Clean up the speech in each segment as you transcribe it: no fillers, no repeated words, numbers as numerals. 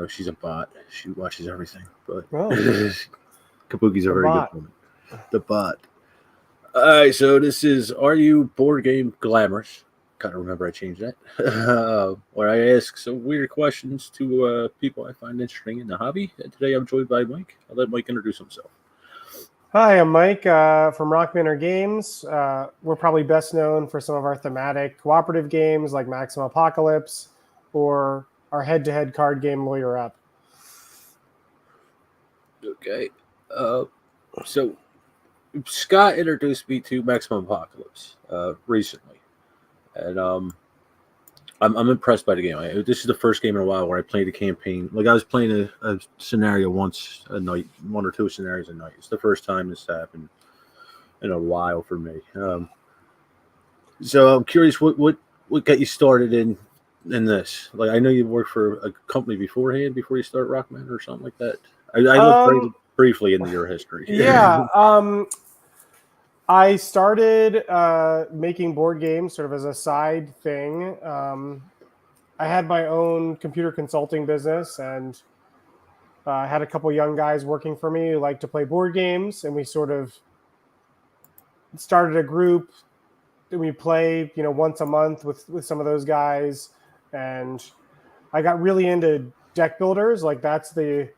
No, she's a bot. She watches everything. But Oh, Kabuki's a the very bot. good woman. The bot. All right, so this is Are You Board Game Glamorous? Kind of remember I changed that. Where I ask some weird questions to people I find interesting in the hobby. And today I'm joined by Mike. I'll let Mike introduce himself. Hi, I'm Mike from Manor Games. We're probably best known for some of our thematic cooperative games like Maximum Apocalypse or our head-to-head card game Lawyer Up. Okay. So Scott introduced me to Maximum Apocalypse recently, and I'm impressed by the game. This is the first game in a while where I played a campaign. Like I was playing a scenario once a night, one or two scenarios a night. It's the first time this happened in a while for me. So I'm curious, what got you started in this? Like I know you worked for a company beforehand before you start Rockman or something like that. I looked very briefly into your history. Yeah. I started making board games sort of as a side thing. I had my own computer consulting business, and I had a couple young guys working for me who liked to play board games, and we sort of started a group that we play, once a month with some of those guys. And I got really into deck builders. Like that's the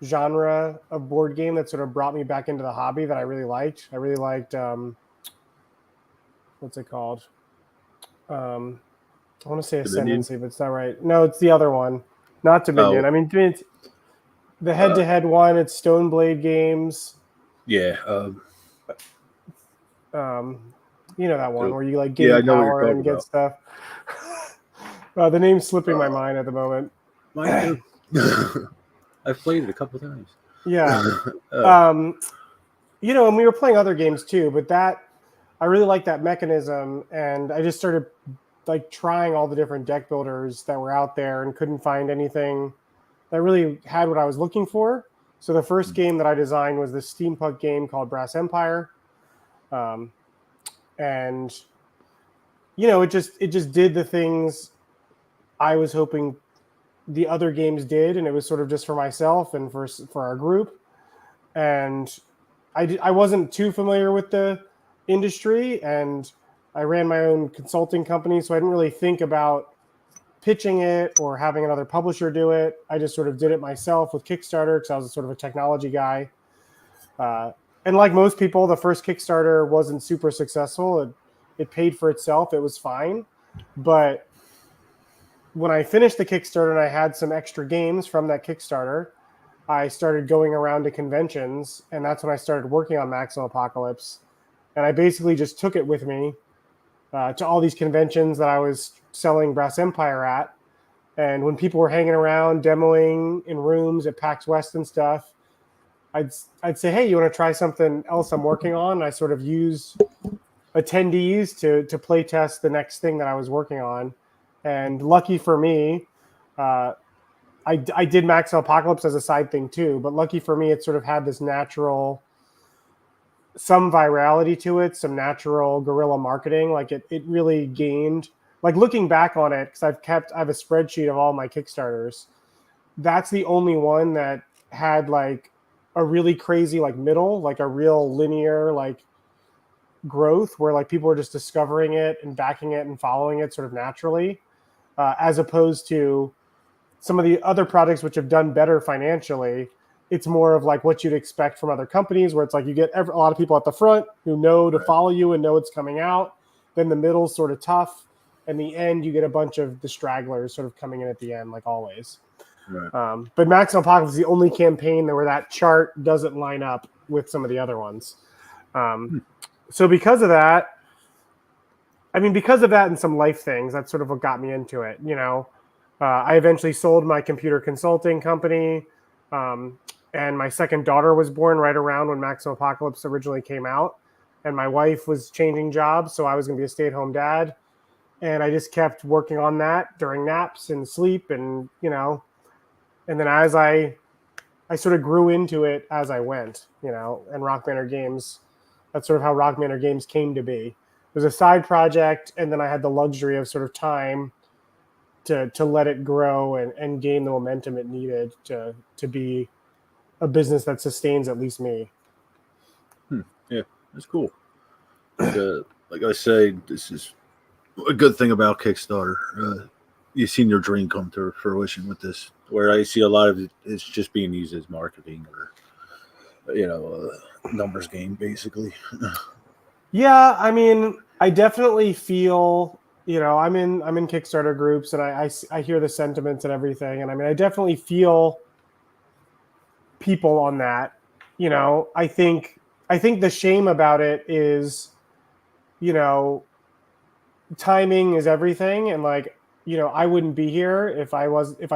genre of board game that sort of brought me back into the hobby that I really liked. I really liked, what's it called? I want to say Ascendancy, but it's not right. No, it's the other one, not Dominion. Oh. I mean, it's the head-to-head one. It's Stoneblade Games. Yeah. You know that one where you like gain power and get stuff. The name's slipping my mind at the moment. Mine too. I've played it a couple times. Yeah. And we were playing other games too, but I really like that mechanism, and I just started like trying all the different deck builders that were out there and couldn't find anything that really had what I was looking for. So the first game that I designed was this steampunk game called Brass Empire. And it just did the things I was hoping the other games did, and it was sort of just for myself and for our group. And I wasn't too familiar with the industry, and I ran my own consulting company, so I didn't really think about pitching it or having another publisher do it. I just sort of did it myself with Kickstarter because I was sort of a technology guy. And like most people, the first Kickstarter wasn't super successful. It paid for itself. It was fine. But when I finished the Kickstarter and I had some extra games from that Kickstarter, I started going around to conventions, and that's when I started working on Maximum Apocalypse. And I basically just took it with me to all these conventions that I was selling Brass Empire at. And when people were hanging around, demoing in rooms at PAX West and stuff, I'd say, hey, you want to try something else I'm working on? And I sort of use attendees to play test the next thing that I was working on. And lucky for me, I did Maximum Apocalypse as a side thing too, but lucky for me, it sort of had this natural, some virality to it, some natural guerrilla marketing. Like it really gained, like looking back on it, because I have a spreadsheet of all my Kickstarters. That's the only one that had like a really crazy like middle, like a real linear like growth where like people were just discovering it and backing it and following it sort of naturally, as opposed to some of the other projects which have done better financially. It's more of like what you'd expect from other companies, where it's like you get a lot of people at the front who know to follow you and know it's coming out. Then the middle's sort of tough, and the end you get a bunch of the stragglers sort of coming in at the end, like always. Right. But Maximum Apocalypse is the only campaign where that chart doesn't line up with some of the other ones. So because of that and some life things, that's sort of what got me into it. I eventually sold my computer consulting company, and my second daughter was born right around when Maximum Apocalypse originally came out. And my wife was changing jobs, so I was going to be a stay-at-home dad. And I just kept working on that during naps and sleep, and and then as I sort of grew into it as I went, and Rock Manor Games, that's sort of how Rock Manor Games came to be. It was a side project, and then I had the luxury of sort of time to let it grow and gain the momentum it needed to be a business that sustains at least me. Yeah, that's cool. Like I say, this is a good thing about Kickstarter. You've seen your dream come to fruition with this. Where I see a lot of it's just being used as marketing or numbers game basically. Yeah, I mean, I definitely feel, I'm in Kickstarter groups, and I hear the sentiments and everything, and I mean, I definitely feel people on that. I think the shame about it is, you know, timing is everything, and like, I wouldn't be here if I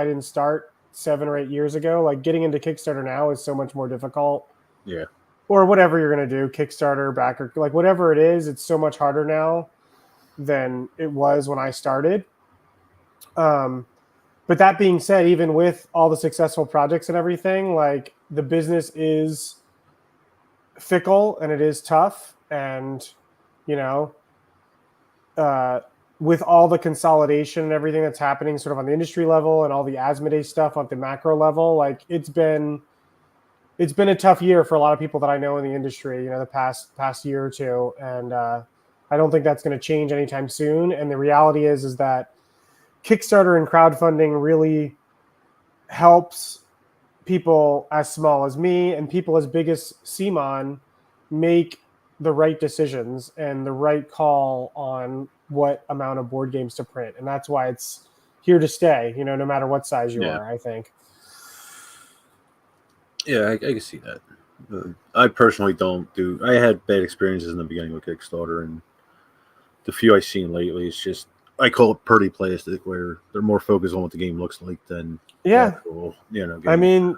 didn't start 7 or 8 years ago. Like, getting into Kickstarter now is so much more difficult, Yeah, or whatever you're going to do, Kickstarter, backer, like whatever it is, it's so much harder now than it was when I started. Um, but that being said, even with all the successful projects and everything, like, the business is fickle and it is tough. And, you know, uh, with all the consolidation and everything that's happening sort of on the industry level and all the Asmodee stuff on the macro level, like, it's been a tough year for a lot of people that I know in the industry, the past year or two. And I don't think that's going to change anytime soon. And the reality is that Kickstarter and crowdfunding really helps people as small as me and people as big as Simon make the right decisions and the right call on what amount of board games to print. And that's why it's here to stay, no matter what size you yeah, are, I think. yeah. I can see that. I personally don't do. I had bad experiences in the beginning with Kickstarter, and the few I've seen lately, it's just I call it pretty plastic, where they're more focused on what the game looks like than the Yeah. actual, I game. mean,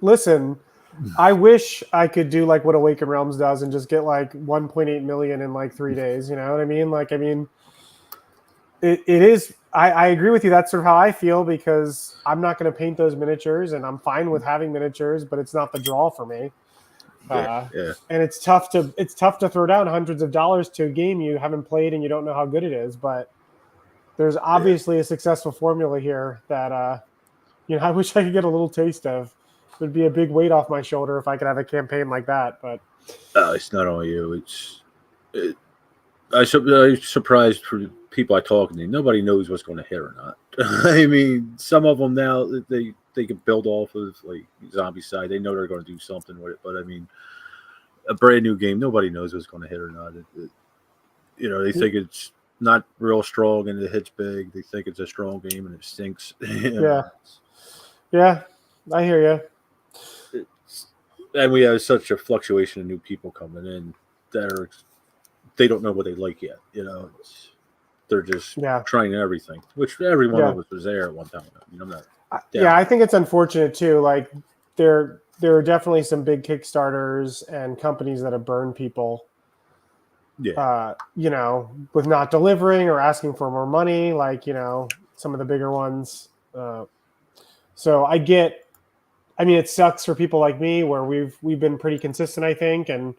listen, I wish I could do like what Awakened Realms does and just get like 1.8 million in like 3 days. You know what I mean? Like, I mean, it is. I agree with you. That's sort of how I feel, because I'm not going to paint those miniatures, and I'm fine with having miniatures, but it's not the draw for me. Yeah, yeah, And it's tough to throw down hundreds of dollars to a game you haven't played and you don't know how good it is. But there's yeah. obviously a successful formula here that I wish I could get a little taste of. It would be a big weight off my shoulder if I could have a campaign like that. But It's not only you. I'm surprised for people I talk to. Nobody knows what's going to hit or not. I mean, some of them now they can build off of like zombie side. They know they're going to do something with it. But I mean, a brand new game, nobody knows what's going to hit or not. They think it's not real strong and it hits big. They think it's a strong game and it stinks. yeah, yeah, I hear you. And we have such a fluctuation of new people coming in that they don't know what they like yet. They're just Yeah, trying everything, which every one yeah, of us was there at one time. I'm not yeah. down. I think it's unfortunate too. Like, there are definitely some big Kickstarters and companies that have burned people. Yeah, With not delivering or asking for more money, like, some of the bigger ones. So I get. I mean, it sucks for people like me where we've been pretty consistent, I think, and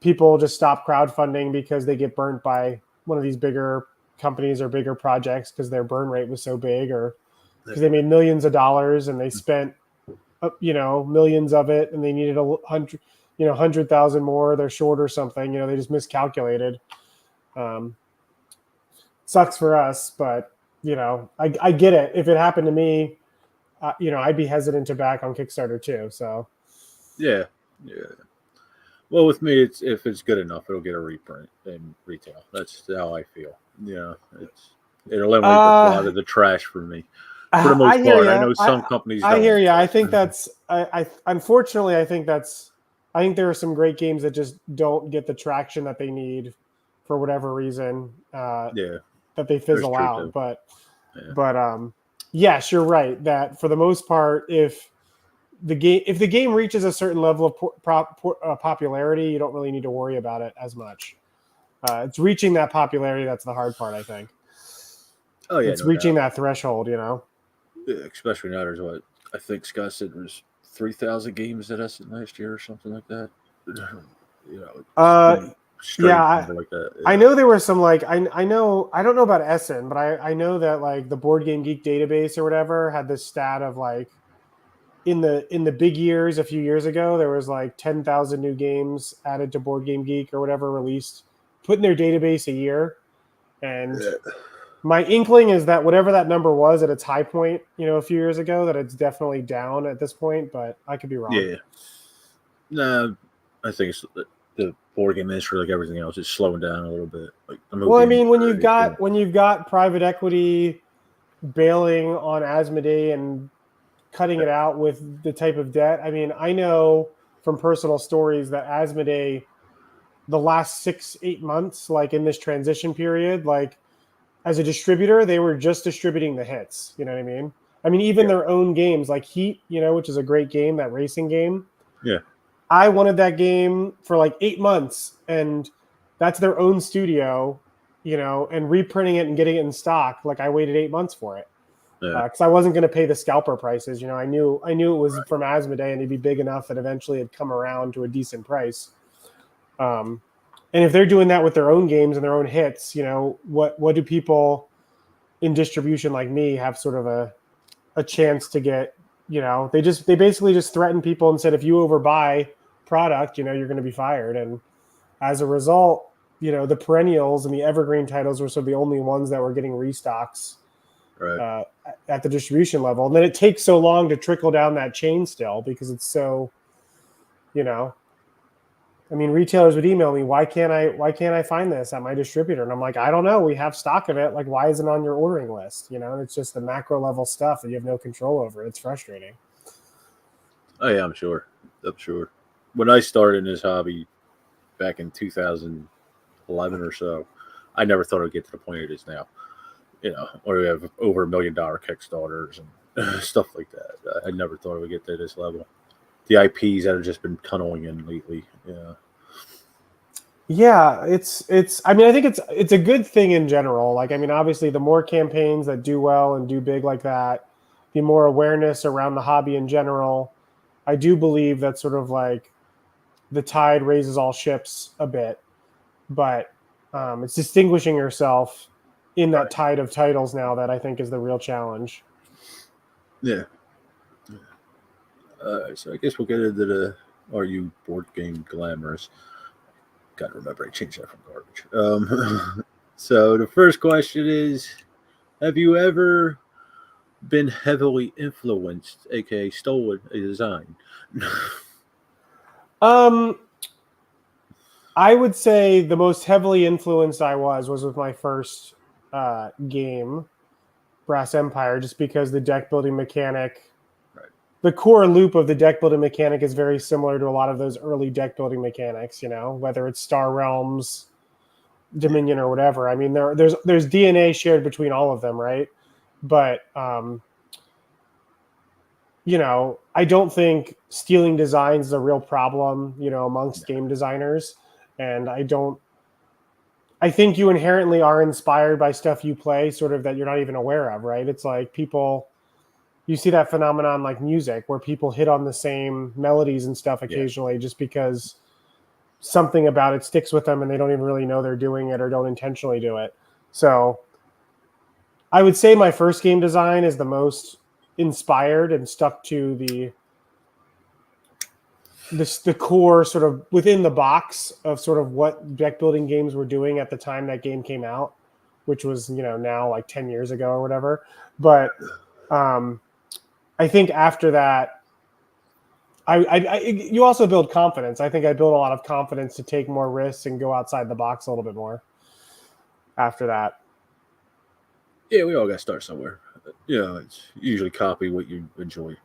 people just stop crowdfunding because they get burnt by one of these bigger companies or bigger projects because their burn rate was so big, or because they made millions of dollars and they spent millions of it and they needed 100,000 more. They're short or something. They just miscalculated. Um, Sucks for us, but I get it. If it happened to me, I'd be hesitant to back on Kickstarter too. So yeah, yeah. Well, with me, it's if it's good enough, it'll get a reprint in retail. That's how I feel. It'll eliminate a lot uh, of the trash for me, for the I most hear part. I you. know some companies I hear don't, you. I but think that's I unfortunately I think there are some great games that just don't get the traction that they need for whatever reason, yeah, that they there's fizzle true out. too. But Yeah, yes, you're right that for the most part, if the game reaches a certain level of popularity, you don't really need to worry about it as much. It's reaching that popularity that's the hard part, I think. oh yeah, It's no reaching doubt. that threshold. Yeah, especially now, there's what I think Scott said was 3,000 games that Essen last year or something like that. Uh, It's, strange Yeah, number like that. I Yeah. know there were some like I know I don't know about Essen, but I know that like the Board Game Geek database or whatever had this stat of like in the big years a few years ago there was like 10,000 new games added to Board Game Geek or whatever released put in their database a year. And Yeah. my inkling is that whatever that number was at its high point, a few years ago, that it's definitely down at this point, but I could be wrong. Yeah. No, I think it's the board game industry, like everything else, is slowing down a little bit. Like the Well, movie I mean, industry. Yeah. when you've got private equity bailing on Asmodee and cutting it out with the type of debt, I mean, I know from personal stories that Asmodee, the last 6-8 months, like in this transition period, like as a distributor, they were just distributing the hits. You know what I mean? I mean, even Yeah. their own games like Heat, which is a great game, that racing game. Yeah. I wanted that game for like 8 months, and that's their own studio, and reprinting it and getting it in stock. Like I waited 8 months for it Yeah. because I wasn't going to pay the scalper prices. I knew it was from Asmodee and it'd be big enough that eventually it'd come around to a decent price. And if they're doing that with their own games and their own hits, what do people in distribution like me have sort of a chance to get? They basically just threaten people and said if you overbuy product, you're going to be fired. And as a result, the perennials and the evergreen titles were sort of the only ones that were getting restocks Right. at the distribution level. And then it takes so long to trickle down that chain still because it's so, I mean, retailers would email me, why can't I find this at my distributor? And I'm like, I don't know. We have stock of it. Like, why isn't it on your ordering list? And it's just the macro level stuff that you have no control over. It's frustrating. Oh yeah, I'm sure. When I started in this hobby back in 2011 or so, I never thought I'd get to the point it is now. Where we have over $1 million Kickstarters and stuff like that. I never thought it would get to this level. The IPs that have just been tunneling in lately. Yeah. Yeah, I mean, I think it's a good thing in general. Like, I mean, obviously the more campaigns that do well and do big like that, the more awareness around the hobby in general. I do believe that sort of like the tide raises all ships a bit, but it's distinguishing yourself in that tide of titles now that I think is the real challenge. Yeah. So I guess we'll get into the Are You Board Game Glamorous? Gotta remember I changed that from garbage. So the first question is, have you ever been heavily influenced, aka stolen a design? I would say the most heavily influenced I was with my first game, Brass Empire, just because the deck building mechanic, Right. the core loop of the deck building mechanic is very similar to a lot of those early deck building mechanics, whether it's Star Realms, Dominion, or whatever. I mean, there's DNA shared between all of them, right? But I don't think stealing designs is a real problem, amongst game designers. And I think you inherently are inspired by stuff you play sort of that you're not even aware of, right? It's like you see that phenomenon like music where people hit on the same melodies and stuff occasionally just because something about it sticks with them and they don't even really know they're doing it or don't intentionally do it. So I would say my first game design is the most inspired and stuck to the core sort of within the box of sort of what deck building games were doing at the time that game came out, which was, now like 10 years ago or whatever. But I think after that, you also build confidence. I think I built a lot of confidence to take more risks and go outside the box a little bit more after that. Yeah, we all got to start somewhere. It's usually copy what you enjoy.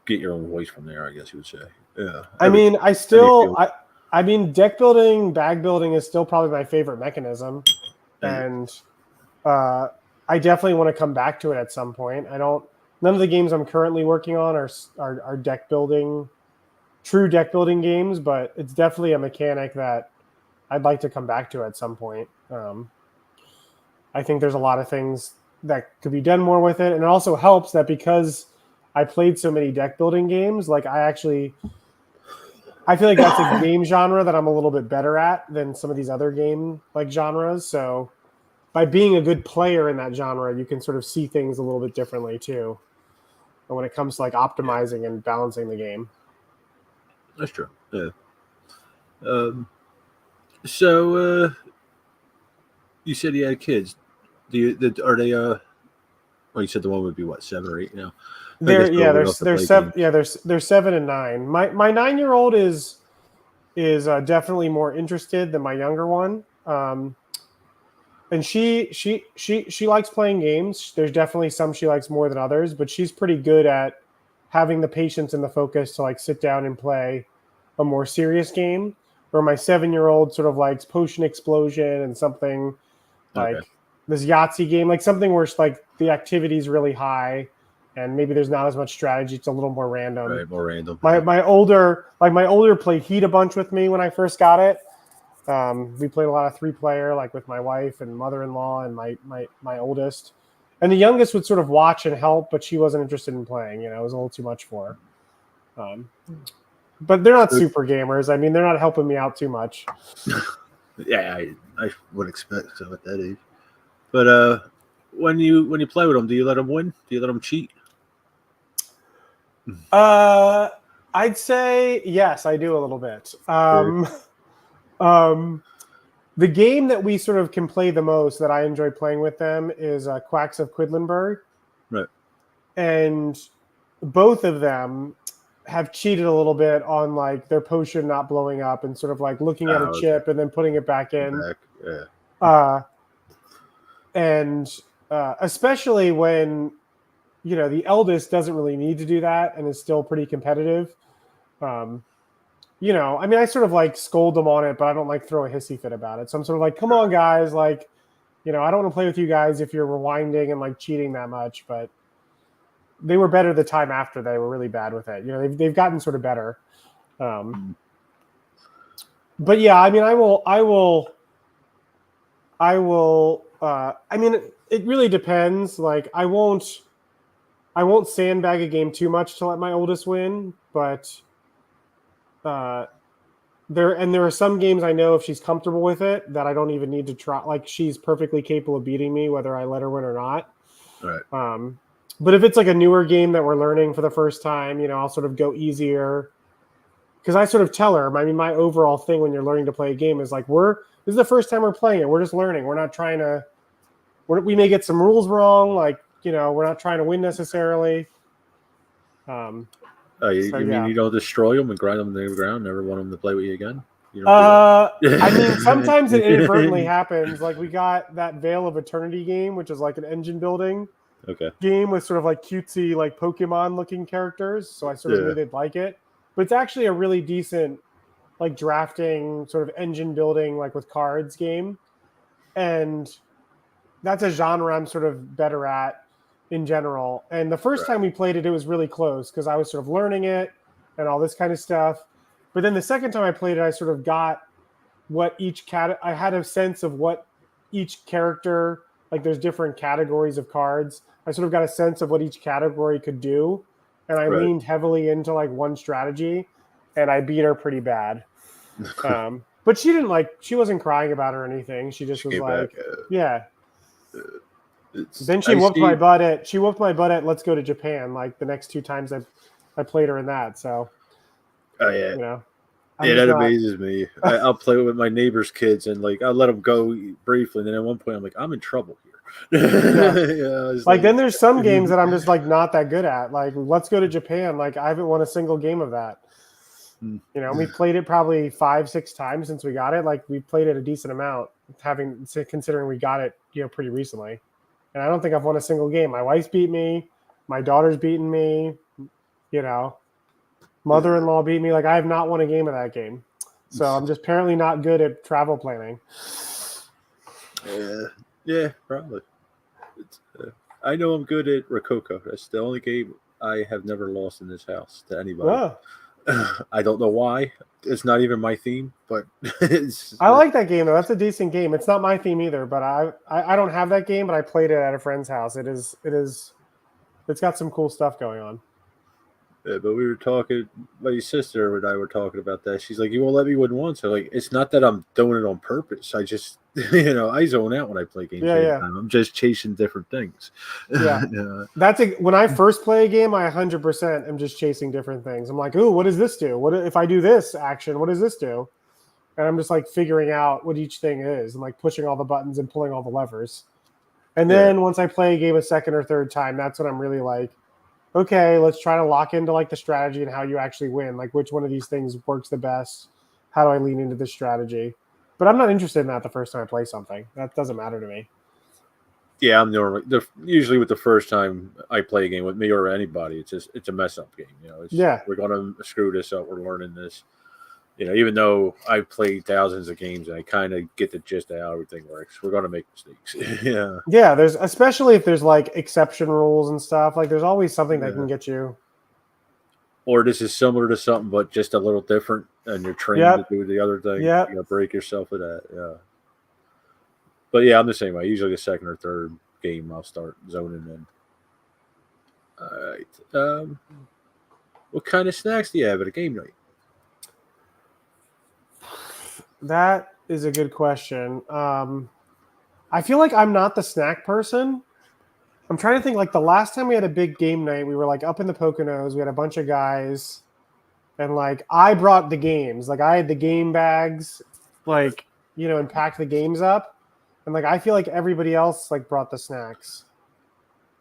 Get your own voice from there, I guess you would say. Yeah. I mean, I mean, deck building, bag building is still probably my favorite mechanism. And I definitely want to come back to it at some point. None of the games I'm currently working on are deck building, true deck building games, but it's definitely a mechanic that I'd like to come back to at some point. I think there's a lot of things that could be done more with it. And it also helps that because I played so many deck building games, like I I feel like that's a game genre that I'm a little bit better at than some of these other game like genres. So by being a good player in that genre, you can sort of see things a little bit differently too. And when it comes to like optimizing and balancing the game. That's true. Yeah. So you said you had kids. Are they? Well, you said the one would be what, 7 or 8 now. I guess They're 7. Yeah, they're 7 and 9. My 9-year-old is definitely more interested than my younger one. And she likes playing games. There's definitely some she likes more than others, but she's pretty good at having the patience and the focus to like sit down and play a more serious game. Where my 7-year-old sort of likes Potion Explosion and something like this Yahtzee game, like something where it's like the activity is really high and maybe there's not as much strategy. It's a little more random. Right, more random. My older played Heat a bunch with me when I first got it. We played a lot of 3-player, like with my wife and mother-in-law and my oldest. And the youngest would sort of watch and help, but she wasn't interested in playing. You know, it was a little too much for her. But they're not super gamers. I mean, they're not helping me out too much. Yeah, I would expect so at that age. But when you play with them, do you let them win? Do you let them cheat? I'd say yes, I do a little bit. The game that we sort of can play the most that I enjoy playing with them is Quacks of Quedlinburg. Right. And both of them have cheated a little bit on like their potion not blowing up and sort of like looking at a chip and then putting it back in. Yeah. And especially when, you know, the eldest doesn't really need to do that and is still pretty competitive. You know, I mean, I sort of like scold them on it, but I don't like throw a hissy fit about it. So I'm sort of like, come on, guys. Like, you know, I don't want to play with you guys if you're rewinding and like cheating that much, but they were better the time after they were really bad with it. You know, they've gotten sort of better. But yeah, I mean, I mean, it really depends. Like, I won't sandbag a game too much to let my oldest win, but there are some games I know if she's comfortable with it that I don't even need to try. Like, she's perfectly capable of beating me whether I let her win or not. Right. But if it's like a newer game that we're learning for the first time, you know, I'll sort of go easier. Because I sort of tell her, I mean, my overall thing when you're learning to play a game is like, this is the first time we're playing it. We're just learning. We're not trying to, we may get some rules wrong. Like, you know, we're not trying to win necessarily. You mean you don't destroy them and grind them to the ground, never want them to play with you again? I mean, sometimes it inadvertently happens. Like, we got that Veil of Eternity game, which is like an engine building game with sort of like cutesy, like Pokemon looking characters. So I sort of knew they'd like it. But it's actually a really decent, like, drafting sort of engine building, like with cards game. And that's a genre I'm sort of better at in general. And the first time we played it, it was really close because I was sort of learning it and all this kind of stuff. But then the second time I played it, I sort of got what I had a sense of what each character, like there's different categories of cards. I sort of got a sense of what each category could do. And I leaned heavily into like one strategy and I beat her pretty bad. But she wasn't crying about it or anything. She just was like, Then she whooped my butt at Let's Go to Japan, like the next 2 times I played her in that. So, you know, that amazes me. I'll play with my neighbor's kids and like I'll let them go briefly, and then at one point I'm like, I'm in trouble here. Like then there's some games that I'm just like not that good at. Like Let's Go to Japan. Like I haven't won a single game of that. You know, we played it probably 5-6 times since we got it. Like we played it a decent amount, considering we got it, you know, pretty recently. And I don't think I've won a single game. My wife's beat me. My daughter's beaten me. You know, mother-in-law beat me. Like I have not won a game of that game. So I'm just apparently not good at travel planning. Yeah, probably. I know I'm good at Rococo. That's the only game I have never lost in this house to anybody. Oh. I don't know why. It's not even my theme, but I like that game though. That's a decent game. It's not my theme either, but I don't have that game, but I played it at a friend's house. It's got some cool stuff going on. Yeah, but we were talking. My sister and I were talking about that. She's like, "You won't let me win once." I'm like, "It's not that I'm doing it on purpose. I just, I zone out when I play games. Yeah, yeah, I'm just chasing different things." yeah. Yeah. When I first play a game, I 100% am just chasing different things. I'm like, ooh, what does this do? What if I do this action? What does this do? And I'm just like figuring out what each thing is and like pushing all the buttons and pulling all the levers. And Yeah. then once I play a game a second or third time, that's when I'm really like, okay, let's try to lock into like the strategy and how you actually win. Like which one of these things works the best? How do I lean into this strategy? But I'm not interested in that the first time I play something. That doesn't matter to me. Yeah, I'm normally usually with the first time I play a game with me or anybody, it's a mess up game. Yeah. We're gonna screw this up. We're learning this. Even though I've played thousands of games and I kind of get the gist of how everything works, we're gonna make mistakes. Yeah. Yeah, there's especially if there's like exception rules and stuff, like there's always something that Yeah. can get you. Or this is similar to something but just a little different, and you're trained to Yep. do the other thing. Yep. You gotta break yourself with that. Yeah. But yeah, I'm the same way. Usually the second or third game I'll start zoning in. All right. What kind of snacks do you have at a game night? That is a good question. I feel like I'm not the snack person. I'm trying to think like the last time we had a big game night, we were like up in the Poconos, we had a bunch of guys, and like I brought the games. Like I had the game bags, like, and packed the games up. And like I feel like everybody else like brought the snacks.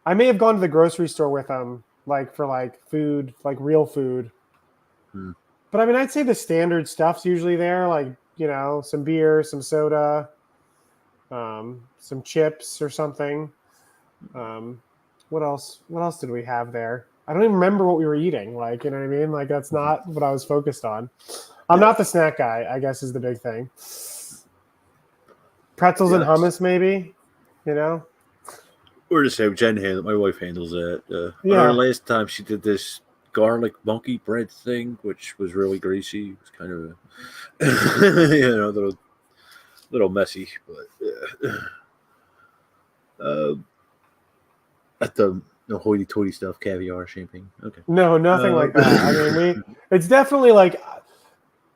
I may have gone to the grocery store with them, like for like food, like real food. Hmm. But I mean, I'd say the standard stuff's usually there, like some beer, some soda, some chips or something. What else? What else did we have there? I don't even remember what we were eating. Like, you know what I mean? Like, that's not what I was focused on. I'm not the snack guy, I guess, is the big thing. Pretzels and Yes. hummus, maybe. You know? We're the same. My wife handles that. On our Yeah. last time, she did this garlic monkey bread thing, which was really greasy. It was kind of, a little messy, but yeah. At the no hoity-toity stuff, caviar, champagne. Okay. No, nothing like that. I mean, it's definitely like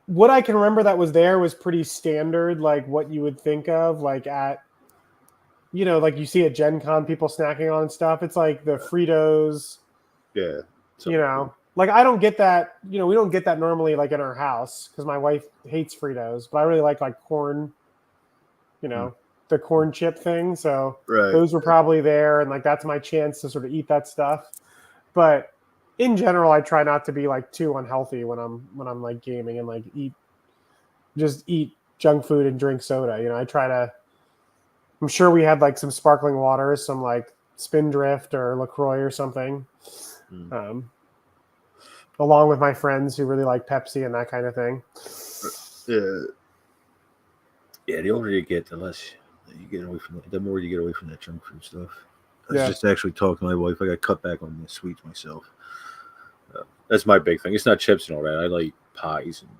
what I can remember that was there was pretty standard, like what you would think of, like at, like you see at Gen Con people snacking on and stuff. It's like the Fritos, Yeah. like I don't get that, we don't get that normally like in our house because my wife hates Fritos, but I really like corn, the corn chip thing. So Right. those were probably there. And like, that's my chance to sort of eat that stuff. But in general, I try not to be like too unhealthy when I'm like gaming and like eat junk food and drink soda. I'm sure we had like some sparkling water, some like Spindrift or LaCroix or something. Along with my friends who really like Pepsi and that kind of thing. Yeah, the older you get, the less you get away from the more you get away from that junk food stuff. I was Yeah. just actually talking to my wife. I got cut back on the sweets myself. That's my big thing. It's not chips and all that. I like pies and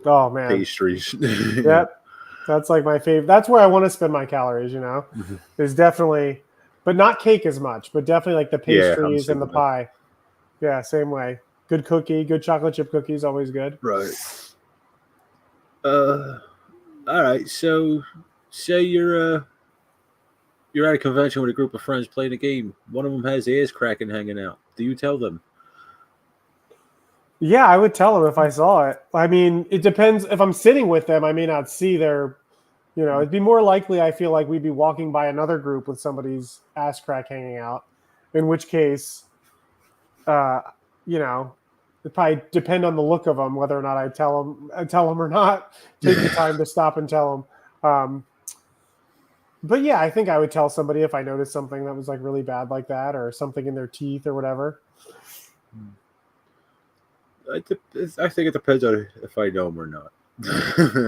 Oh man, pastries. Yep. That's like my favorite. That's where I want to spend my calories, Mhm. There's definitely, but not cake as much, but definitely like the Yeah, pastries and the pie. Yeah, same way. Good cookie, good chocolate chip cookies, always good. Right. All right. So, say you're at a convention with a group of friends playing a game. One of them has the ass cracking hanging out. Do you tell them? Yeah, I would tell them if I saw it. I mean, it depends. If I'm sitting with them, I may not see their, it'd be more likely, I feel like we'd be walking by another group with somebody's ass crack hanging out, in which case, it probably depend on the look of them, whether or not I tell them or not, take the time to stop and tell them. But yeah, I think I would tell somebody if I noticed something that was like really bad like that or something in their teeth or whatever. I think it depends on if I know them or not.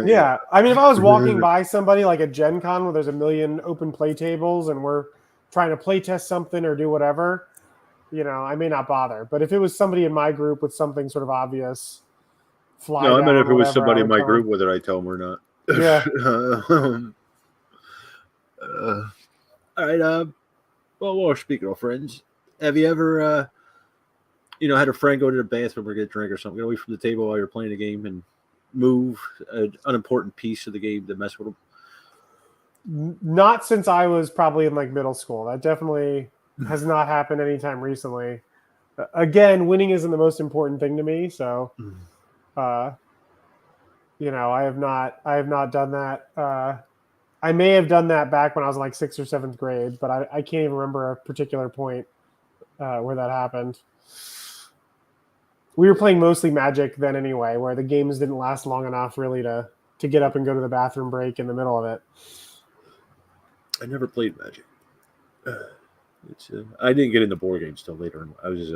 Yeah. I mean, if I was walking by somebody like at Gen Con where there's a million open play tables and we're trying to play test something or do whatever, I may not bother. But if it was somebody in my group with something sort of obvious, No, I meant if it was whatever, somebody in my tell them. group, whether I tell them or not. Yeah. All right. Well, speaking of friends, have you ever had a friend go to the bathroom or get a drink or something, get away from the table while you're playing the game and move an unimportant piece of the game to mess with them. Not since I was probably in like middle school. That definitely has not happened anytime recently. Again, winning isn't the most important thing to me, so I have not done that. I may have done that back when I was in like 6th or 7th grade, but I can't even remember a particular point where that happened. We were playing mostly Magic then anyway, where the games didn't last long enough really to get up and go to the bathroom break in the middle of it. I never played Magic. I didn't get into board games till later. I was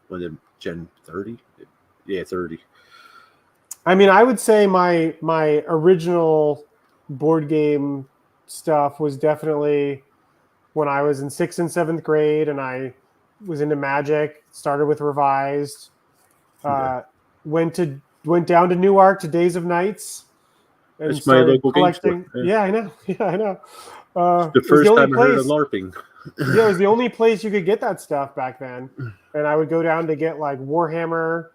when did Gen 30? Yeah, 30. I mean, I would say my original board game stuff was definitely when I was in 6th and 7th grade, and I was into Magic. Started with Revised. Went down to Newark to Days of Nights. And it's my local collecting. game store. Yeah, I know. Yeah, I know. The first time I heard of LARPing. Yeah, it was the only place you could get that stuff back then. And I would go down to get like Warhammer.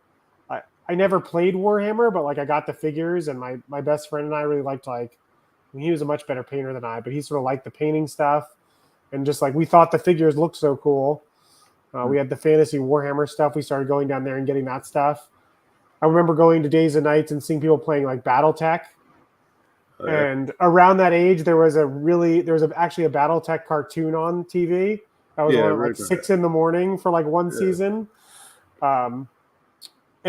I never played Warhammer, but like I got the figures, and my best friend and I really liked he was a much better painter than I, but he sort of liked the painting stuff. And just like we thought the figures looked so cool. We had the fantasy Warhammer stuff. We started going down there and getting that stuff. I remember going to Days and Nights and seeing people playing like BattleTech. Oh, yeah. And around that age, there was actually a BattleTech cartoon on TV. That was on at like 6 a.m. for like one season. And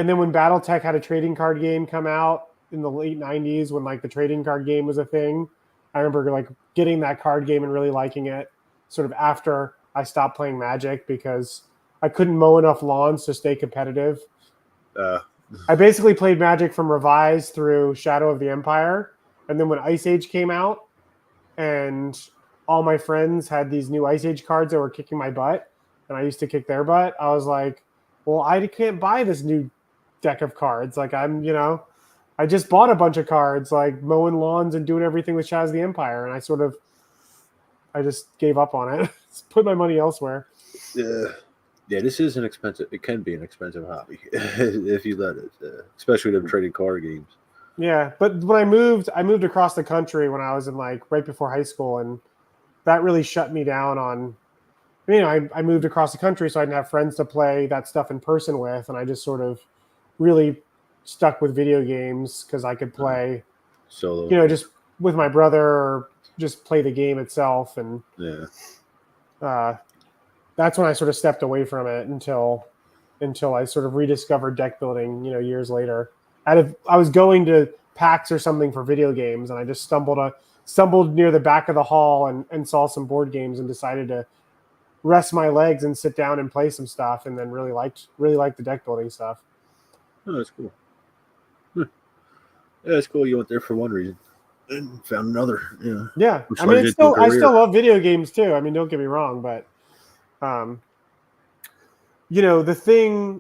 then when BattleTech had a trading card game come out in the late 90s, when like the trading card game was a thing, I remember like getting that card game and really liking it sort of after I stopped playing Magic because I couldn't mow enough lawns to stay competitive. I basically played Magic from Revised through Shadow of the Empire. And then when Ice Age came out and all my friends had these new Ice Age cards that were kicking my butt, and I used to kick their butt, I was like, well, I can't buy this new deck of cards. Like I just bought a bunch of cards, like mowing lawns and doing everything with Shadow of the Empire. And I just gave up on it. Put my money elsewhere. Yeah, this is it can be an expensive hobby if you let it, especially them trading card games. Yeah, but when I moved across the country when I was in like right before high school, and that really shut me down on, I moved across the country so I didn't have friends to play that stuff in person with, and I just sort of really stuck with video games because I could play solo, just with my brother or just play the game itself, and that's when I sort of stepped away from it until I sort of rediscovered deck building, years later. I was going to PAX or something for video games, and I just stumbled near the back of the hall and saw some board games and decided to rest my legs and sit down and play some stuff, and then really liked the deck building stuff. Oh, that's cool. Yeah, that's cool. You went there for one reason and found another. Yeah. I mean, I still love video games too. I mean, don't get me wrong, but the thing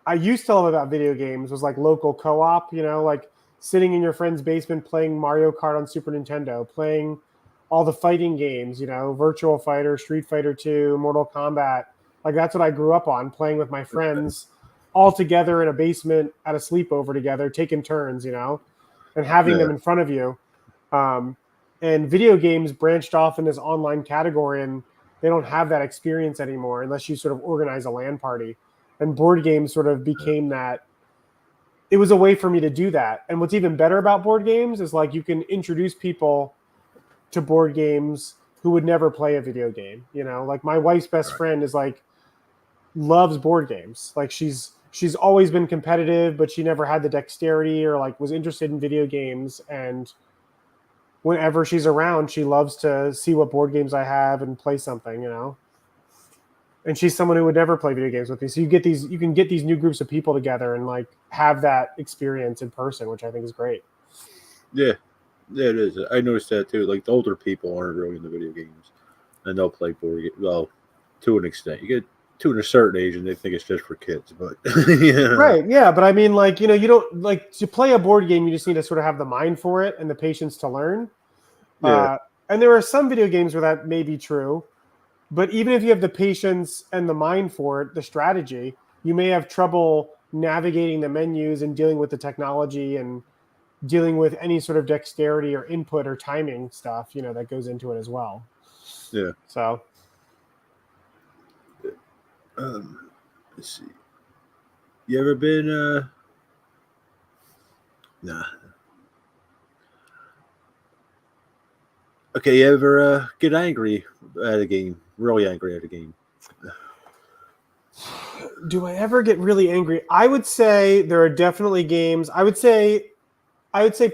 I used to love about video games was like local co-op, like sitting in your friend's basement playing Mario Kart on Super Nintendo, playing all the fighting games, Virtual Fighter, Street Fighter 2, Mortal Kombat. Like that's what I grew up on, playing with my friends all together in a basement at a sleepover together, taking turns, and having them in front of you. And video games branched off in this online category, and they don't have that experience anymore unless you sort of organize a LAN party. And board games sort of became that. It was a way for me to do that. And what's even better about board games is like you can introduce people to board games who would never play a video game. Like my wife's best friend is like loves board games. Like she's always been competitive, but she never had the dexterity or like was interested in video games. And whenever she's around, she loves to see what board games I have and play something, And she's someone who would never play video games with me. So you can get these new groups of people together and like have that experience in person, which I think is great. Yeah, it is. I noticed that too. Like the older people aren't really into video games, and they'll play board games. Well, to an extent, you get to a certain age, and they think it's just for kids. But right, yeah. But I mean, like you don't like to play a board game. You just need to sort of have the mind for it and the patience to learn. Yeah. And there are some video games where that may be true. But even if you have the patience and the mind for it, the strategy, you may have trouble navigating the menus and dealing with the technology and dealing with any sort of dexterity or input or timing stuff, that goes into it as well. Yeah. So, Let's see. You ever been? Nah. Okay. You ever get angry at a game? Really angry at a game? do I ever get really angry? I would say there are definitely games. I would say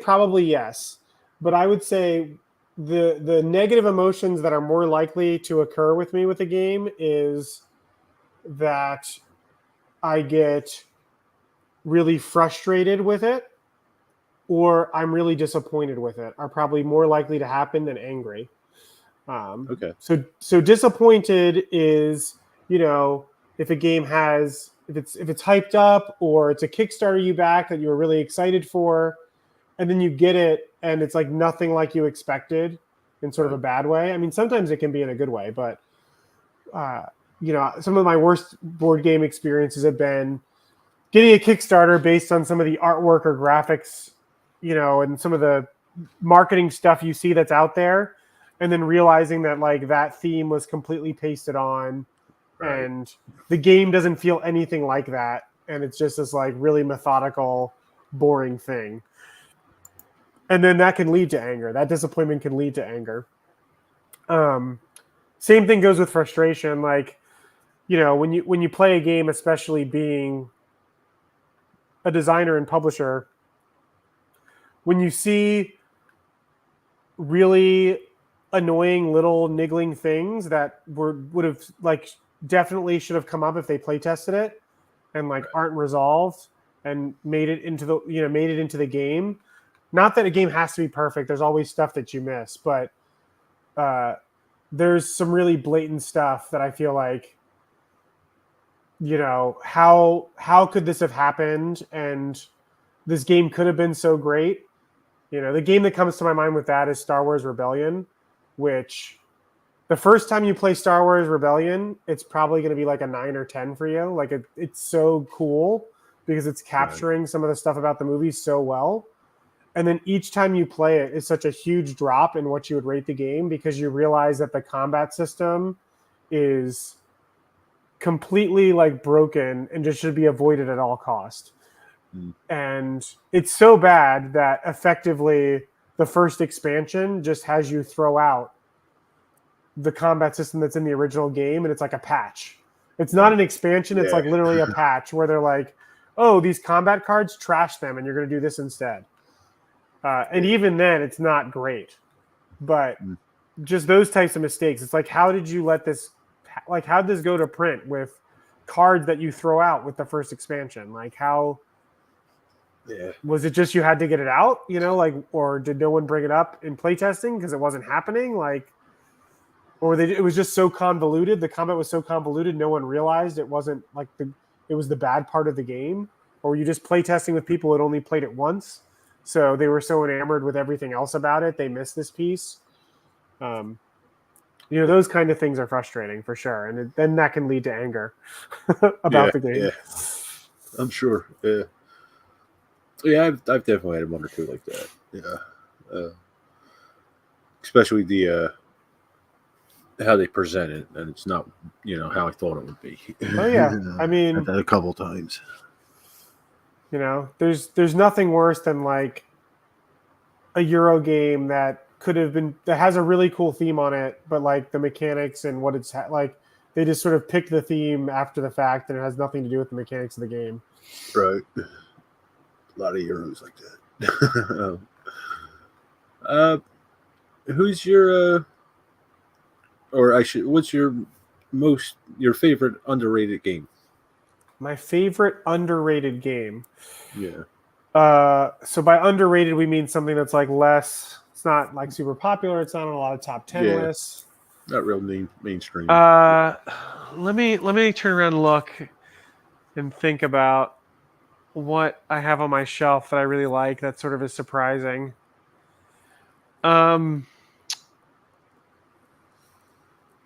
probably yes, but I would say the negative emotions that are more likely to occur with me with a game is that I get really frustrated with it or I'm really disappointed with it are probably more likely to happen than angry. Okay. So disappointed is, if a game has if it's hyped up or it's a Kickstarter you back that you were really excited for, and then you get it and it's like nothing like you expected in sort of a Right. bad way. I mean, sometimes it can be in a good way, but uh, some of my worst board game experiences have been getting a Kickstarter based on some of the artwork or graphics, and some of the marketing stuff you see that's out there, and then realizing that like that theme was completely pasted on, Right. and the game doesn't feel anything like that, and it's just this like really methodical, boring thing. And then that can lead to anger. That disappointment can lead to anger. Um, Same thing goes with frustration. Like, when you play a game, especially being a designer and publisher, when you see really annoying little niggling things that would have like definitely should have come up if they play tested it and like Right. aren't resolved and made it into the game. Not that a game has to be perfect. There's always stuff that you miss, but uh, there's some really blatant stuff that I feel like, how could this have happened? And this game could have been so great. The game that comes to my mind with that is Star Wars Rebellion, which the first time you play Star Wars Rebellion, it's probably going to be like a 9 or 10 for you. Like it's so cool because it's Right. capturing some of the stuff about the movie so well. And then each time you play it is such a huge drop in what you would rate the game because you realize that the combat system is completely like broken and just should be avoided at all cost. Mm. And it's so bad that effectively the first expansion just has you throw out the combat system that's in the original game and it's like a patch. It's not Right. an expansion, it's Yeah. like literally a patch where they're like, oh, these combat cards, trash them and you're going to do this instead. And Yeah. even then, it's not great. But Mm. just those types of mistakes, it's like, how did you let this, like, how did this go to print with cards that you throw out with the first expansion? Like, how Yeah. was it just you had to get it out, like, or did no one bring it up in playtesting because it wasn't happening? Like, or it was just so convoluted. The combat was so convoluted, no one realized it wasn't like it was the bad part of the game. Or were you just playtesting with people that only played it once? So they were so enamored with everything else about it, they missed this piece. Um, those kind of things are frustrating for sure, and then that can lead to anger Yeah. about the game. Yeah. I'm sure. Yeah. Yeah. I've definitely had one or two like that. Yeah. Especially the how they present it, and it's not how I thought it would be. Oh yeah, I Had mean, that a couple times. there's nothing worse than like a Euro game that has a really cool theme on it, but like the mechanics and what like they just sort of picked the theme after the fact, and it has nothing to do with the mechanics of the game. Right. A lot of Euros like that. uh, who's your or I should? What's your favorite underrated game? My favorite underrated game. Yeah. So by underrated we mean something that's like less. It's not like super popular. It's not on a lot of top 10 Yeah. lists. Not real mainstream. Uh, let me turn around and look and think about what I have on my shelf that I really like. That sort of is surprising. Um,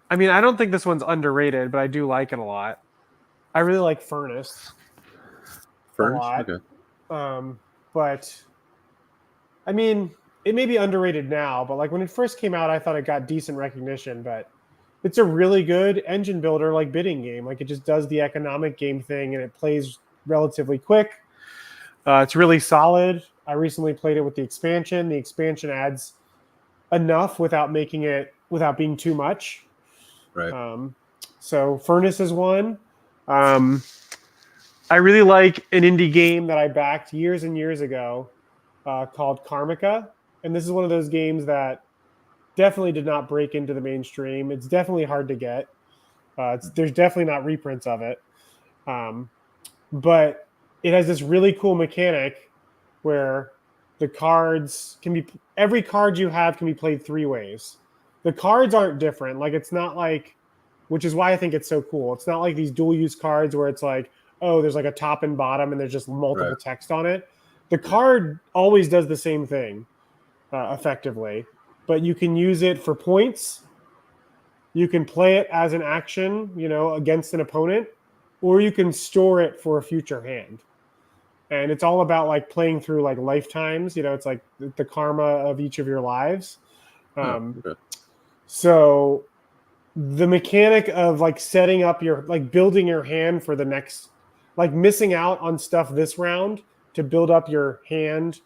I mean, I don't think this one's underrated, but I do like it a lot. I really like Furnace a Furnace? lot. Okay. But I mean, it may be underrated now, but like when it first came out, I thought it got decent recognition, but it's a really good engine builder, like bidding game. Like it just does the economic game thing and it plays relatively quick. It's really solid. I recently played it with the expansion. The expansion adds enough without being too much. Right. So Furnace is one. Um, I really like an indie game that I backed years and years ago called Karmica, and this is one of those games that definitely did not break into the mainstream. It's definitely hard to get. There's definitely not reprints of it, um, but it has this really cool mechanic where the cards can be every card you have can be played three ways. The cards aren't different. Like it's not like, which is why I think it's so cool. It's not like these dual use cards where it's like, oh, there's like a top and bottom and there's just multiple Right. text on it. The card always does the same thing effectively, but you can use it for points. You can play it as an action, against an opponent, or you can store it for a future hand. And it's all about like playing through like lifetimes. It's like the karma of each of your lives. Oh, Um, okay. so the mechanic of like setting up your like building your hand for the next, like missing out on stuff this round to build up your hand,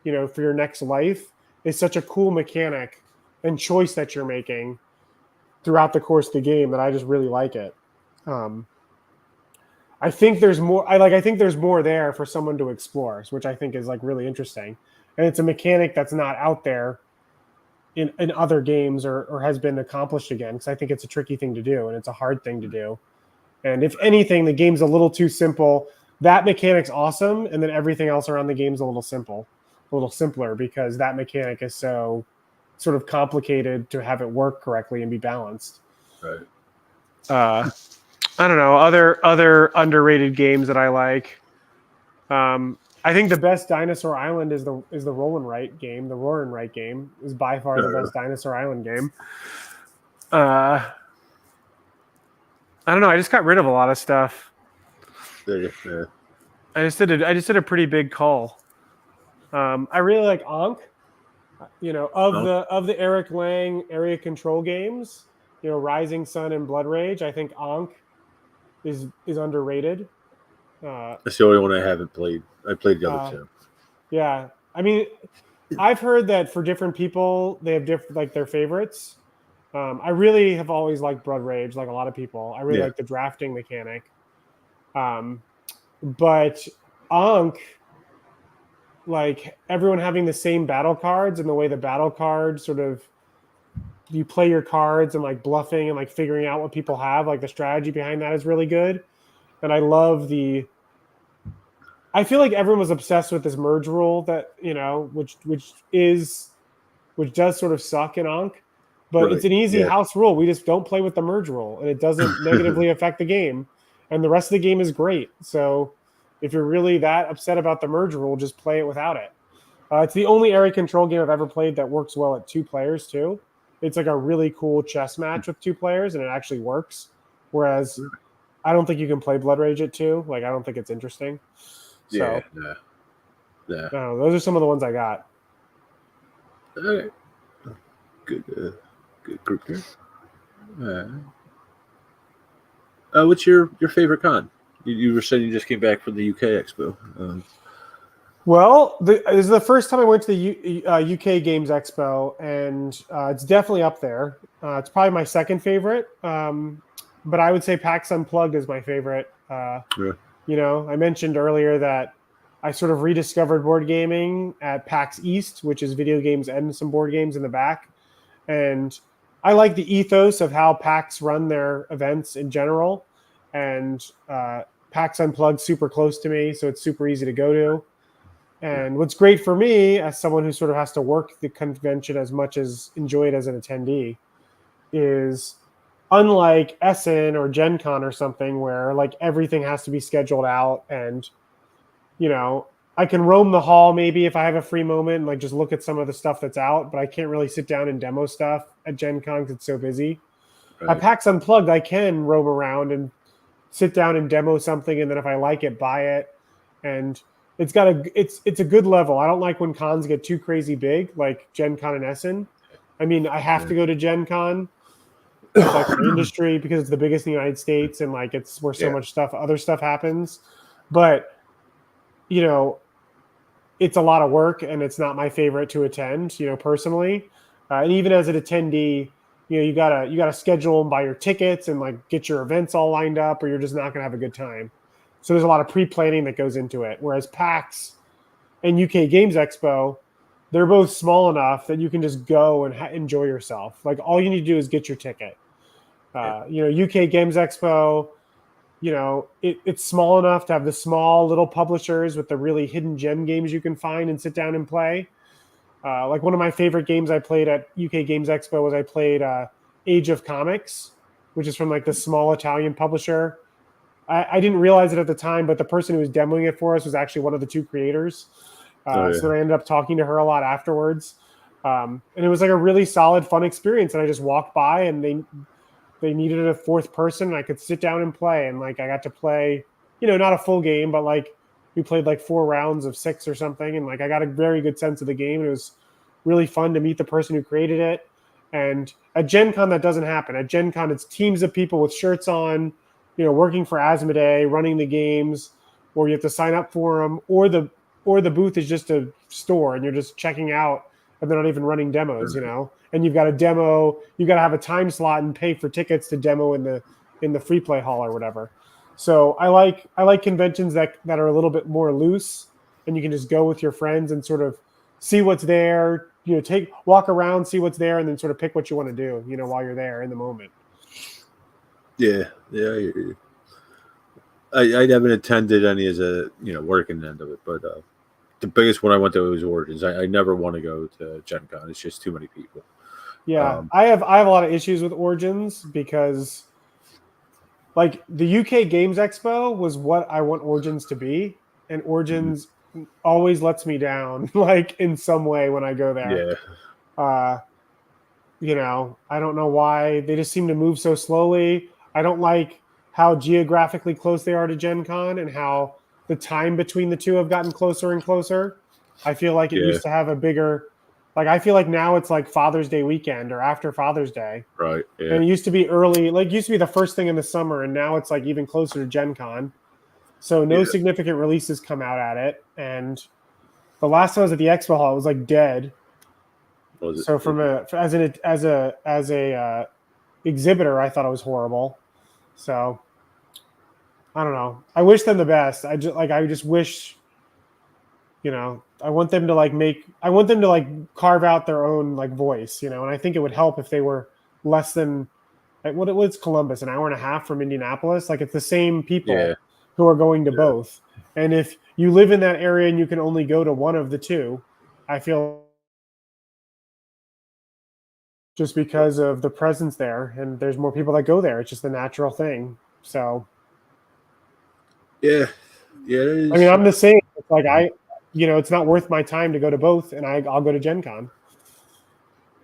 for your next life is such a cool mechanic and choice that you're making throughout the course of the game that I just really like it. Um, I think there's more. I think there's more there for someone to explore, which I think is like really interesting, and it's a mechanic that's not out there in other games or has been accomplished again. Because I think it's a tricky thing to do and it's a hard thing to do. And if anything, the game's a little too simple. That mechanic's awesome, and then everything else around the game's a little simpler because that mechanic is so sort of complicated to have it work correctly and be balanced. Right. I don't know, other underrated games that I like. I think the best Dinosaur Island is the Roll and Write game. The Roar and Write game is by far the best Dinosaur Island game. I don't know. I just got rid of a lot of stuff. Yeah. I just did a pretty big call. I really like Ankh. Of the Eric Lang area control games, Rising Sun and Blood Rage. I think Ankh is underrated. That's the only one I haven't played. I played the other two. Yeah, I mean, I've heard that for different people, they have different like their favorites. I really have always liked Blood Rage, like a lot of people. I really like the drafting mechanic. But Ankh, like everyone having the same battle cards and the way the battle cards sort of you play your cards and like bluffing and like figuring out what people have, like the strategy behind that is really good. And I feel like everyone was obsessed with this merge rule that, which does sort of suck in Ankh, but it's an easy house rule. We just don't play with the merge rule and it doesn't negatively affect the game. And the rest of the game is great. So if you're really that upset about the merge rule, just play it without it. It's the only area control game I've ever played that works well at 2 players too. It's like a really cool chess match with 2 players and it actually works. Whereas I don't think you can play Blood Rage at 2. Like, I don't think it's interesting. So, yeah. Those are some of the ones I got. Okay. Good group there. What's your favorite con? You were saying you just came back from the UK Expo. Well, this is the first time I went to the UK Games Expo, and it's definitely up there. It's probably my second favorite, but I would say PAX Unplugged is my favorite. I mentioned earlier that I sort of rediscovered board gaming at PAX East, which is video games and some board games in the back. And I like the ethos of how PAX run their events in general. And PAX Unplugged super close to me, so it's super easy to go to. And what's great for me, as someone who sort of has to work the convention as much as enjoy it as an attendee, is unlike Essen or Gen Con or something where like everything has to be scheduled out and, I can roam the hall maybe if I have a free moment and like just look at some of the stuff that's out, but I can't really sit down and demo stuff at Gen Con because it's so busy. At PAX Unplugged, I can roam around and sit down and demo something, and then if I like it, buy it. And it's a good level. I don't like when cons get too crazy big, like Gen Con and Essen. I mean, I have to go to Gen Con, like for industry, because it's the biggest in the United States, and like it's where so much other stuff happens. But you know, it's a lot of work, and it's not my favorite to attend, personally. And even as an attendee, you gotta schedule and buy your tickets and like get your events all lined up, or you're just not gonna have a good time. So there's a lot of pre-planning that goes into it. Whereas PAX and UK Games Expo, they're both small enough that you can just go and enjoy yourself. Like all you need to do is get your ticket. UK Games Expo, it's small enough to have the small little publishers with the really hidden gem games you can find and sit down and play. Like one of my favorite games I played at UK Games Expo was I played Age of Comics, which is from like the small Italian publisher. I didn't realize it at the time, but the person who was demoing it for us was actually one of the two creators. So I ended up talking to her a lot afterwards. And it was like a really solid, fun experience. And I just walked by, and they needed a fourth person, and I could sit down and play. And like I got to play, not a full game, but like we played like 4 rounds of 6 or something, and like I got a very good sense of the game. It was really fun to meet the person who created it. And at Gen Con, that doesn't happen. At Gen Con, it's teams of people with shirts on, working for Asmodee, running the games, or you have to sign up for them, or the booth is just a store and you're just checking out, and they're not even running demos, and you've got a demo, you got to have a time slot and pay for tickets to demo in the free play hall or whatever. So I like conventions that are a little bit more loose, and you can just go with your friends and sort of see what's there, walk around, see what's there, and then sort of pick what you want to do, while you're there in the moment. Yeah. I haven't attended any as a working end of it, but the biggest one I went to was Origins. I never want to go to Gen Con. It's just too many people. Yeah, I have a lot of issues with Origins because, like, the UK Games Expo was what I want Origins to be, and Origins always lets me down, like in some way when I go there. Yeah. I don't know why they just seem to move so slowly. I don't like how geographically close they are to Gen Con and how the time between the two have gotten closer and closer. I feel like it used to have a bigger, like I feel like now it's like Father's Day weekend or after Father's Day. Right. Yeah. And it used to be early, like it used to be the first thing in the summer, and now it's like even closer to Gen Con. So no significant releases come out at it. And the last time I was at the Expo Hall, it was like dead. So as a exhibitor, I thought it was horrible. So I don't know. I wish them the best. I just wish, I want them to carve out their own like voice, and I think it would help if they were less than like what's Columbus, an hour and a half from Indianapolis? Like it's the same people who are going to both. And if you live in that area and you can only go to one of the two, I feel just because of the presence there, and there's more people that go there. It's just the natural thing. So, yeah, it is. I mean, I'm the same. It's like it's not worth my time to go to both, and I'll go to Gen Con.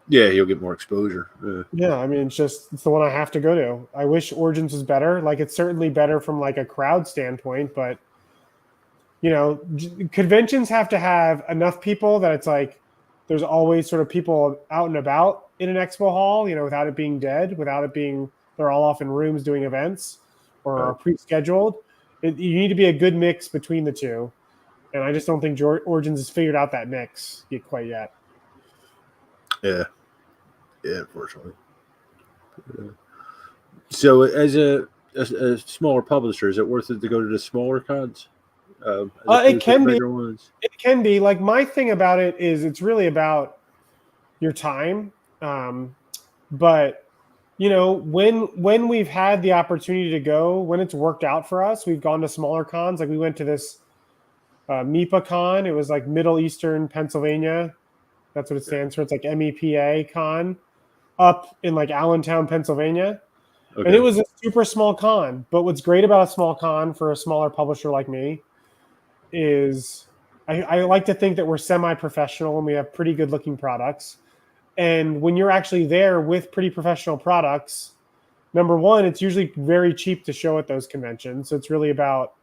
Yeah, you'll get more exposure. Yeah, I mean, it's the one I have to go to. I wish Origins was better. Like, it's certainly better from like a crowd standpoint, but conventions have to have enough people that it's like there's always sort of people out and about in an expo hall, without it being dead, without it being they're all off in rooms doing events or are pre-scheduled. You need to be a good mix between the two. And I just don't think Origins has figured out that mix quite yet. Yeah, unfortunately. So as a smaller publisher, is it worth it to go to the smaller cons? It can be. Ones? It can be. Like my thing about it is it's really about your time. But when we've had the opportunity to go, when it's worked out for us, we've gone to smaller cons. Like we went to this MEPA con. It was like Middle Eastern Pennsylvania. That's what it stands for. It's like MEPA con up in like Allentown, Pennsylvania. Okay. And it was a super small con. But what's great about a small con for a smaller publisher like me is I like to think that we're semi-professional and we have pretty good looking products. And when you're actually there with pretty professional products, number one, it's usually very cheap to show at those conventions. So it's really about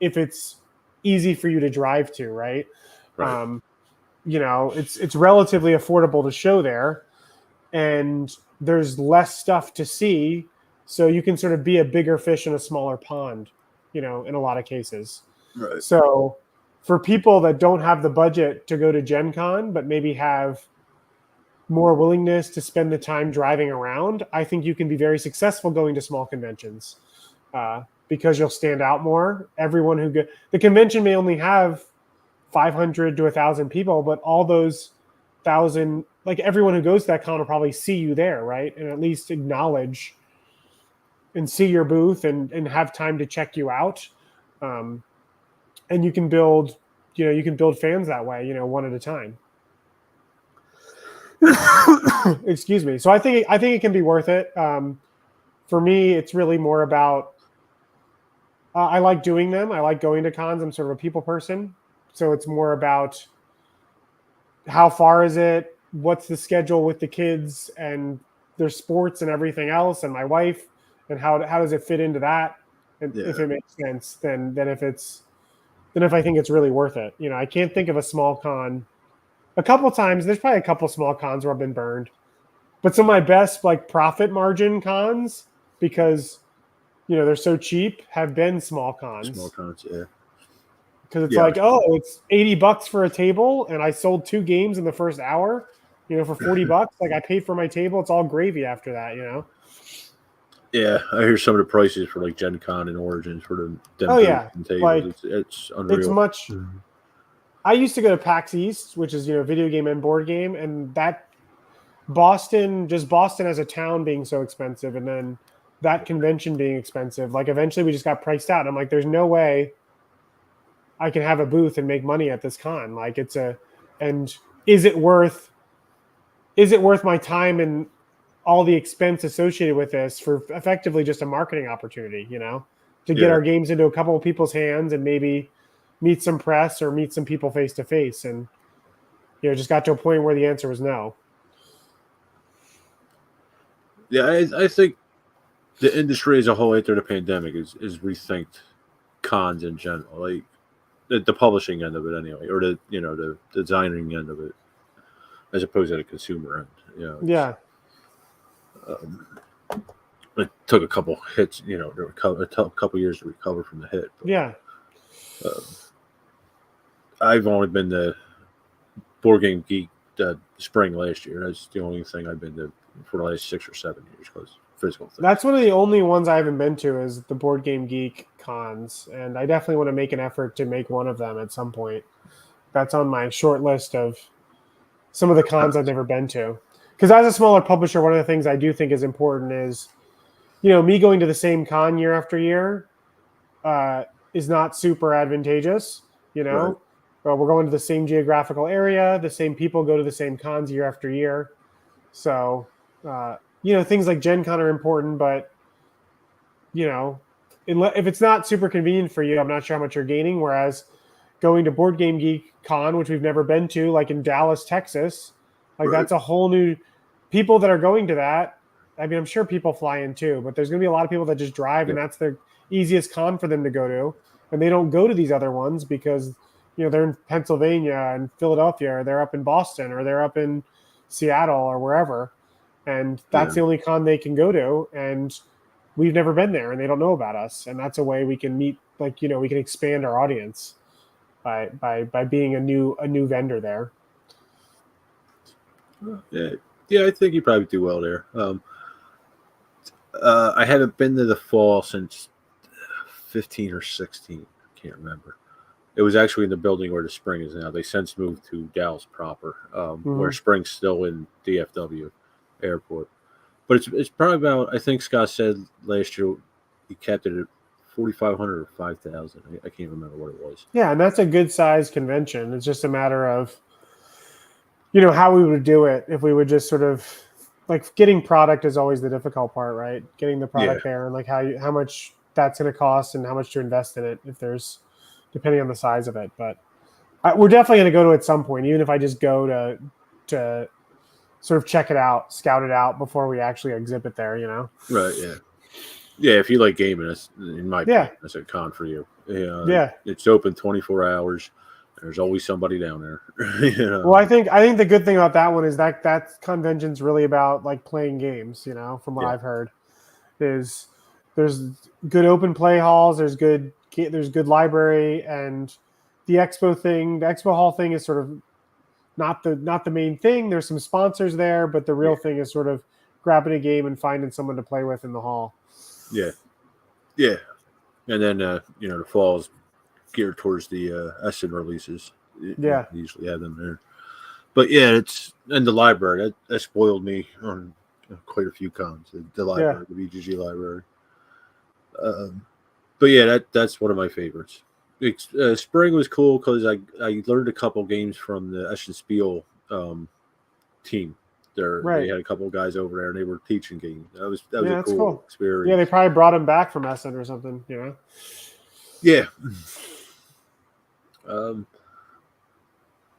if it's easy for you to drive to, right? Right. It's relatively affordable to show there, and there's less stuff to see, so you can sort of be a bigger fish in a smaller pond, in a lot of cases. Right. So for people that don't have the budget to go to Gen Con, but maybe have more willingness to spend the time driving around, I think you can be very successful going to small conventions because you'll stand out more. The convention may only have 500 to 1,000 people, but all those 1,000, like everyone who goes to that con will probably see you there, right? And at least acknowledge and see your booth and have time to check you out. And you can build fans that way, one at a time. Excuse me. So I think it can be worth it. For me, it's really more about I like doing them. I like going to cons. I'm sort of a people person. So it's more about how far is it? What's the schedule with the kids and their sports and everything else, and my wife, and how does it fit into that? And if it makes sense, then if I think it's really worth it. I can't think of a small con. A couple times, there's probably a couple small cons where I've been burned, but some of my best like profit margin cons, because they're so cheap, have been small cons. Small cons, yeah. Because it's like, it's $80 for a table, and I sold 2 games in the first hour, for $40. Like I paid for my table, it's all gravy after that, Yeah, I hear some of the prices for like Gen Con and Origins for them. Tables. Like it's unreal. It's much. Mm-hmm. I used to go to PAX East, which is video game and board game, and that Boston as a town being so expensive, and then that convention being expensive. Like eventually we just got priced out. I'm like, there's no way I can have a booth and make money at this con. Like and is it worth my time and all the expense associated with this for effectively just a marketing opportunity, to get our games into a couple of people's hands and maybe meet some press or meet some people face to face. And, just got to a point where the answer was no. Yeah. I think the industry as a whole after the pandemic is rethinked cons in general, like the publishing end of it anyway, or the designing end of it, as opposed to the consumer end. Yeah. It took a couple hits, to recover, a couple years to recover from the hit. But, yeah. I've only been to Board Game Geek spring last year. That's the only thing I've been to for the last 6 or 7 years, because physical thing. That's one of the only ones I haven't been to is the Board Game Geek cons, and I definitely want to make an effort to make one of them at some point. That's on my short list of some of the cons I've never been to. Because as a smaller publisher, one of the things I do think is important is, me going to the same con year after year is not super advantageous. Right. We're going to the same geographical area. The same people go to the same cons year after year. So, things like Gen Con are important, but, if it's not super convenient for you, I'm not sure how much you're gaining. Whereas going to Board Game Geek Con, which we've never been to, like in Dallas, Texas, like right. That's a whole new people that are going to that. I mean, I'm sure people fly in too, but there's going to be a lot of people that just drive, and that's the easiest con for them to go to. And they don't go to these other ones because, they're in Pennsylvania and Philadelphia, or they're up in Boston, or they're up in Seattle or wherever. And that's the only con they can go to. And we've never been there, and they don't know about us. And that's a way we can meet, we can expand our audience by being a new vendor there. Yeah, I think you probably do well there. I haven't been to the fall since 15 or 16. I can't remember. It was actually in the building where the spring is now. They since moved to Dallas proper, where spring's still in DFW airport. But it's probably about, I think Scott said last year he kept it at 4,500 or 5,000. I can't remember what it was. Yeah, and that's a good size convention. It's just a matter of, how we would do it. If we would just sort of, getting product is always the difficult part, right? Getting the product there, and how much that's going to cost and how much to invest in it, if there's, depending on the size of it. But we're definitely going to go to it at some point, even if I just go to sort of check it out, scout it out before we actually exhibit there, Right, yeah. Yeah, if you like gaming, that's in my Yeah, opinion, that's a con for you. Yeah, yeah. it's open 24 hours. There's always somebody down there. Well, I think the good thing about that one is that convention's really about like playing games. From what Yeah, I've heard, is there's good open play halls, there's good library, and the expo hall thing is sort of not the main thing. There's some sponsors there, but the yeah, real thing is sort of grabbing a game and finding someone to play with in the hall. yeah, yeah. And then the fall is geared towards the Essen releases. Yeah, Usually have them there. But yeah, it's in the library. That spoiled me on quite a few cons. The yeah, library, the BGG library. Um, but yeah, that's one of my favorites. Spring was cool because I learned a couple games from the Eschen Spiel team. They right. had a couple of guys over there and they were teaching games. That was Yeah, a that's cool cool. Yeah, they experience. probably brought him back from Essen or something. Yeah. Um,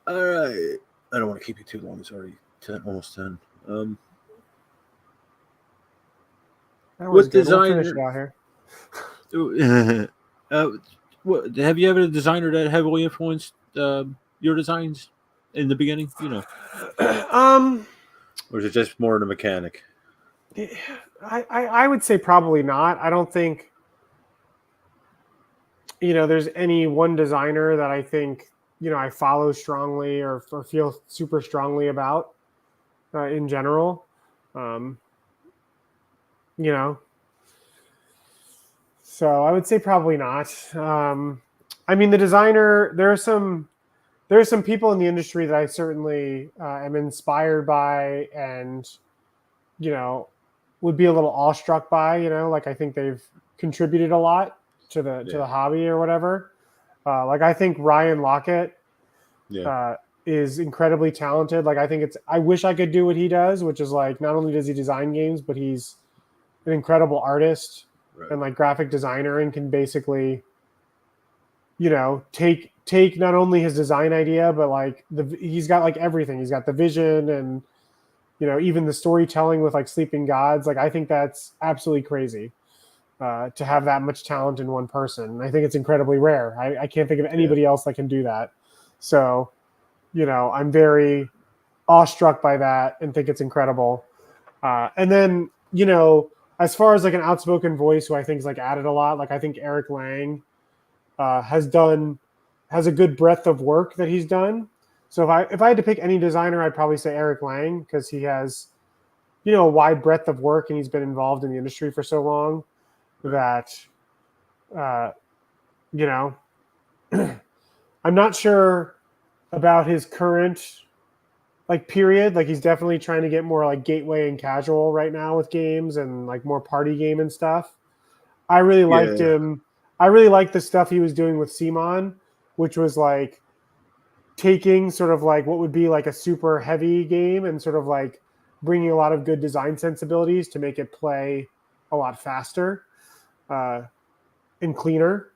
all right. I don't want to keep you too long. It's already 10, almost 10. Um, That was what good. We'll finish it designer? out here. uh, what have you ever a designer that heavily influenced your designs in the beginning? um, Or is it just more the mechanic? I would say probably not. I don't think there's any one designer that I think I follow strongly or feel super strongly about in general. Um, you know, so I would say probably not. I mean, the designer. There are some people in the industry that I certainly am inspired by, and you know would be a little awestruck by. Like I think they've contributed a lot to the Yeah, hobby or whatever. Like I think Ryan Lockett yeah, uh, is incredibly talented. Like I wish I could do what he does, which is like not only does he design games, but he's an incredible artist right. and like graphic designer and can basically take not only his design idea, but like he's got like everything. He's got the vision and even the storytelling with like Sleeping Gods. Like I think that's absolutely crazy to have that much talent in one person. And I think it's incredibly rare. I can't think of Yeah, anybody else that can do that. So I'm very awestruck by that and think it's incredible. And then as far as like an outspoken voice who I think is like added a lot, like I think Eric Lang has a good breadth of work that he's done. So if I had to pick any designer, I'd probably say Eric Lang because he has a wide breadth of work and he's been involved in the industry for so long right. that uh, you know I'm not sure about his current like period. Like he's definitely trying to get more like gateway and casual right now with games and like more party game and stuff. I really liked Yeah, him. I really liked the stuff he was doing with Simon, which was like taking sort of like what would be like a super heavy game and sort of like bringing a lot of good design sensibilities to make it play a lot faster and cleaner.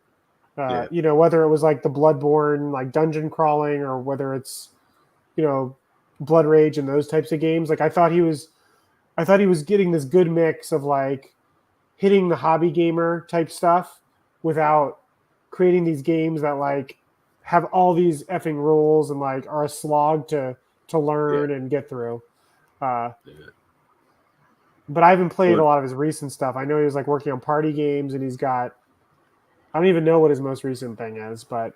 yeah, Whether it was like the Bloodborne like dungeon crawling or whether it's you know Blood Rage and those types of games. Like I thought he was getting this good mix of like hitting the hobby gamer type stuff without creating these games that like have all these effing rules and like are a slog to yeah, learn and get through. Uh, yeah. but I haven't played a Well, lot of his recent stuff. I know he was like working on party games and he's got I don't even know what his most recent thing is, but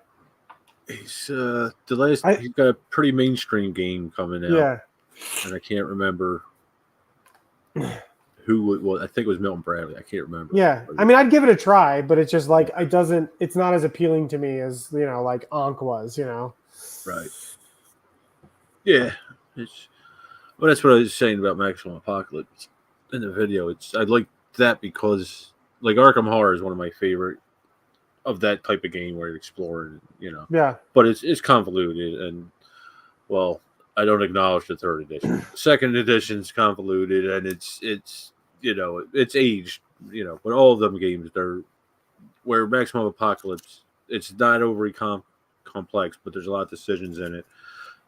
I he's got a pretty mainstream game coming out, yeah. and I can't remember who it was. I think it was Milton Bradley. I can't remember. Yeah, I mean, I'd give it a try, but it's just like it's not as appealing to me as like Ankh was. Right. Yeah. It's well, that's what I was saying about Maximum Apocalypse in the video. I like that because like Arkham Horror is one of my favorite of that type of game where you're exploring. Yeah, But it's convoluted and well, I don't acknowledge the third edition. Second edition's convoluted and it's aged. But all of them games they're where Maximum Apocalypse it's not overly complex, but there's a lot of decisions in it,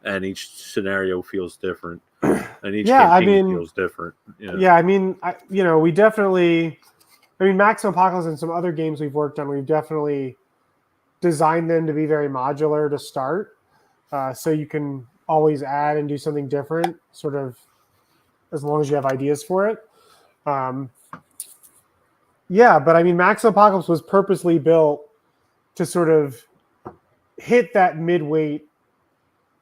and each scenario feels different, and each yeah. I campaign mean, feels different. yeah. I mean, we definitely I mean, Maximum Apocalypse and some other games we've worked on, we've definitely designed them to be very modular to start, so you can always add and do something different, sort of, as long as you have ideas for it. Yeah, but I mean, Maximum Apocalypse was purposely built to sort of hit that mid-weight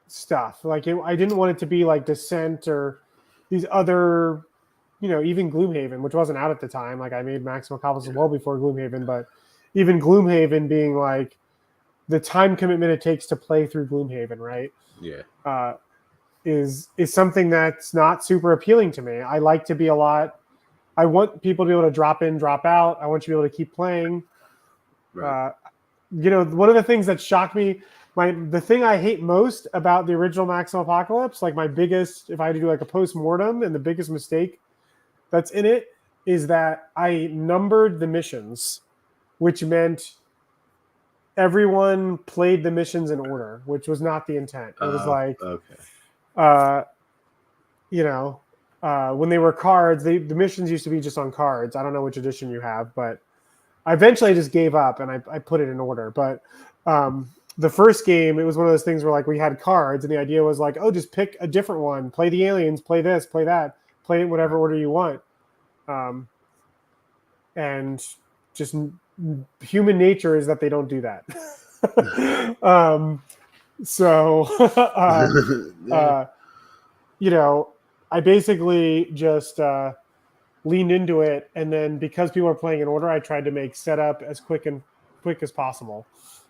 stuff. Like, I didn't want it to be like Descent or these other, even Gloomhaven, which wasn't out at the time. Like, I made Maximum Apocalypse well before Gloomhaven, but even Gloomhaven being like the time commitment it takes to play through Gloomhaven, right? Yeah. Is something that's not super appealing to me. I like to be a lot. I want people to be able to drop in, drop out. I want you to be able to keep playing. Right. One of the things that shocked me, the thing I hate most about the original Maximum Apocalypse, like my biggest, if I had to do like a post-mortem, and the biggest mistake that's in it is that I numbered the missions, which meant everyone played the missions in order, which was not the intent. It was like, okay. when they were cards, the missions used to be just on cards. I don't know which edition you have, but I eventually just gave up and I put it in order. But the first game, it was one of those things where like we had cards, and the idea was like, oh, just pick a different one, play the aliens, play this, play that, play it in whatever order you want. And just human nature is that they don't do that. I basically just leaned into it, and then because people are playing in order, I tried to make setup as quick as possible.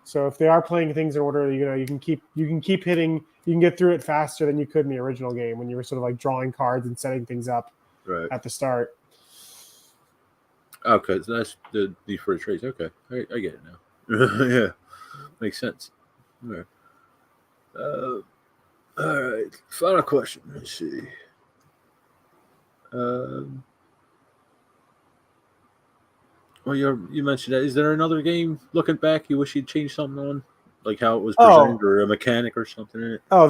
So if they are playing things in order, you can keep hitting, you can get through it faster than you could in the original game when you were sort of like drawing cards and setting things up at the start. Okay, so that's the first race. Okay, I get it now. Yeah, makes sense. All right. All right. Final question. Let's see. Well, you mentioned that. Is there another game, looking back, you wish you'd changed something on, like how it was presented, or a mechanic or something in it? Oh,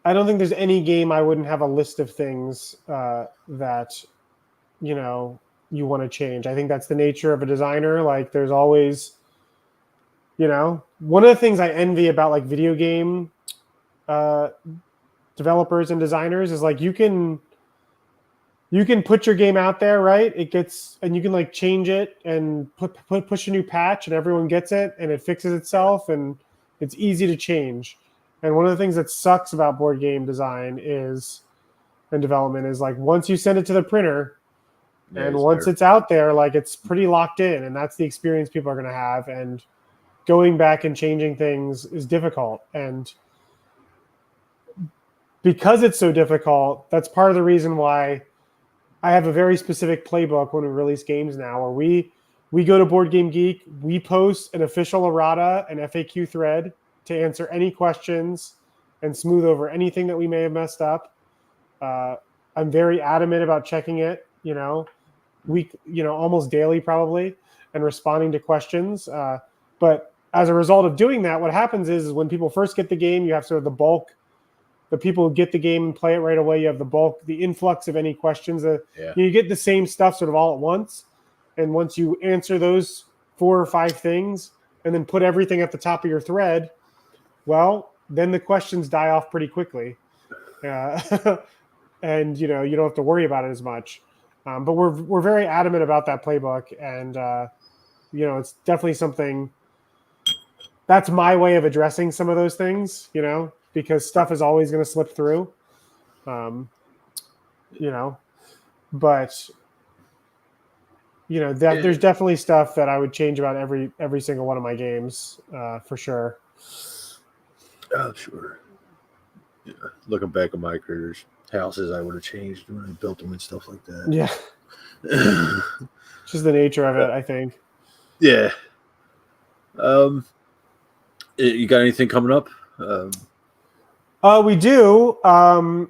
I don't think there's any game I wouldn't have a list of things that you want to change. I think that's the nature of a designer. Like, there's always, one of the things I envy about like video game developers and designers is like you can put your game out there, right? And you can like change it and push a new patch, and everyone gets it, and it fixes itself, and it's easy to change. And one of the things that sucks about board game design and development is like once you send it to the printer, and once it's out there, like it's pretty locked in, and that's the experience people are going to have. And going back and changing things is difficult. And because it's so difficult, that's part of the reason why I have a very specific playbook when we release games now, where we go to Board Game Geek, we post an official errata and FAQ thread to answer any questions and smooth over anything that we may have messed up. I'm very adamant about checking it, almost daily probably, and responding to questions. But as a result of doing that, what happens is when people first get the game, you have sort of the bulk. The people who get the game and play it right away, you have the bulk, the influx of any questions. You get the same stuff sort of all at once. And once you answer those 4 or 5 things and then put everything at the top of your thread, well, then the questions die off pretty quickly. And, you don't have to worry about it as much. But we're very adamant about that playbook. And, it's definitely something that's my way of addressing some of those things, because stuff is always going to slip through, but there's definitely stuff that I would change about every single one of my games, for sure. Oh, sure. Yeah. Looking back at my careers, houses I would have changed when I built them and stuff like that. Yeah. Just the nature of it, I think. Yeah. You got anything coming up? We do. Right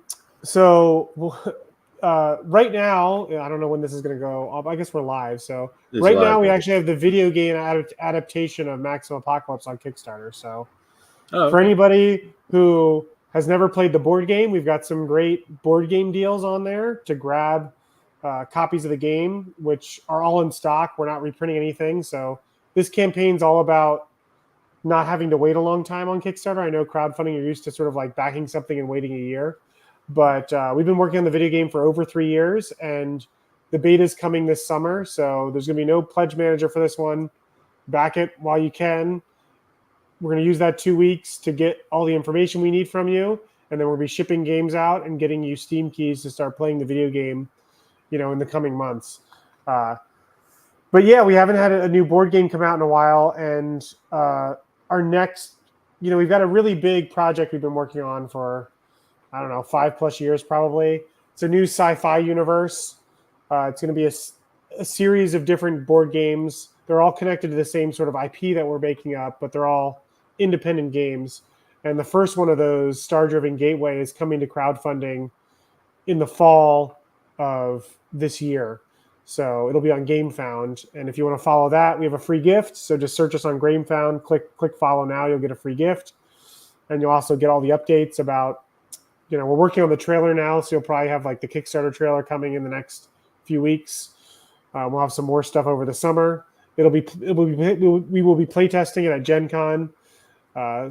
now, I don't know when this is going to go. I guess we're live. So right now we actually have the video game adaptation of Maximum Apocalypse on Kickstarter. So for anybody who has never played the board game, we've got some great board game deals on there to grab copies of the game, which are all in stock. We're not reprinting anything. So this campaign's all about not having to wait a long time on Kickstarter. I know crowdfunding, you're used to sort of like backing something and waiting a year. But we've been working on the video game for over 3 years, and the beta is coming this summer. So there's going to be no pledge manager for this one. Back it while you can. We're going to use that 2 weeks to get all the information we need from you. And then we'll be shipping games out and getting you Steam keys to start playing the video game, in the coming months. But yeah, we haven't had a new board game come out in a while. And our next, we've got a really big project we've been working on for, I don't know, 5+ years probably. It's a new sci-fi universe. It's going to be a series of different board games. They're all connected to the same sort of IP that we're making up, but they're all independent games. And the first one of those, Star-Driven Gateway, is coming to crowdfunding in the fall of this year. So it'll be on GameFound. And if you want to follow that, we have a free gift. So just search us on GameFound, click follow now, you'll get a free gift. And you'll also get all the updates about, we're working on the trailer now. So you'll probably have like the Kickstarter trailer coming in the next few weeks. We'll have some more stuff over the summer. We will be playtesting it at Gen Con.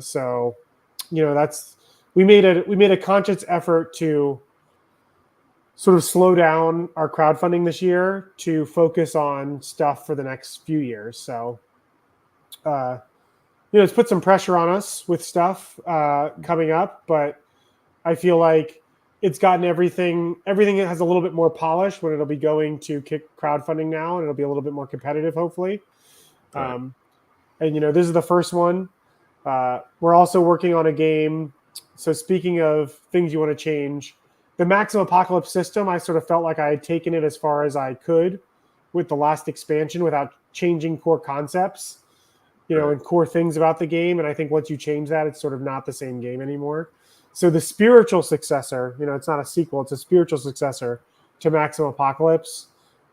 So, we made a conscious effort to sort of slow down our crowdfunding this year to focus on stuff for the next few years. So, it's put some pressure on us with stuff coming up, but I feel like it's gotten everything has a little bit more polish when it'll be going to kick crowdfunding now, and it'll be a little bit more competitive, hopefully. Right. And, this is the first one. We're also working on a game. So speaking of things you want to change, the Maximum Apocalypse system, I sort of felt like I had taken it as far as I could with the last expansion without changing core concepts, and core things about the game. And I think once you change that, it's sort of not the same game anymore. So the spiritual successor, it's not a sequel, it's a spiritual successor to Maximum Apocalypse,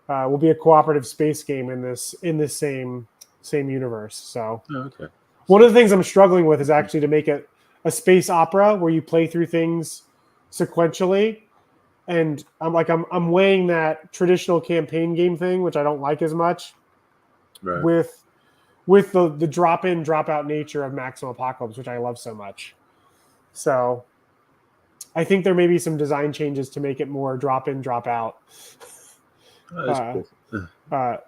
will be a cooperative space game in this same universe. So okay. One of the things I'm struggling with is actually to make it a space opera where you play through things sequentially. And I'm weighing that traditional campaign game thing, which I don't like as much, right, with the drop in, drop out nature of Maximum Apocalypse, which I love so much. So I think there may be some design changes to make it more drop in, drop out. That's cool.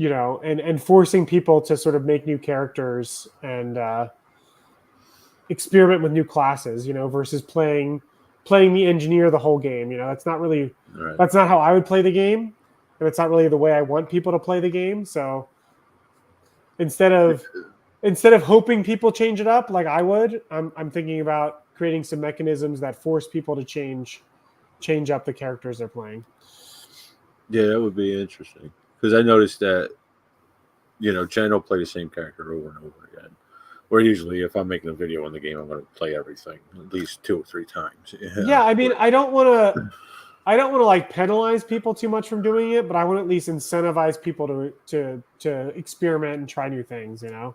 And forcing people to sort of make new characters and experiment with new classes, versus playing the engineer the whole game. That's not really, That's not how I would play the game. And it's not really the way I want people to play the game. So instead of hoping people change it up like I would, I'm thinking about creating some mechanisms that force people to change up the characters they're playing. Yeah, that would be interesting. Because I noticed that, Jen will play the same character over and over again. Where usually if I'm making a video on the game, I'm going to play everything at least 2 or 3 times. Yeah, I mean, I don't want to like penalize people too much from doing it, but I want to at least incentivize people to experiment and try new things, Yeah.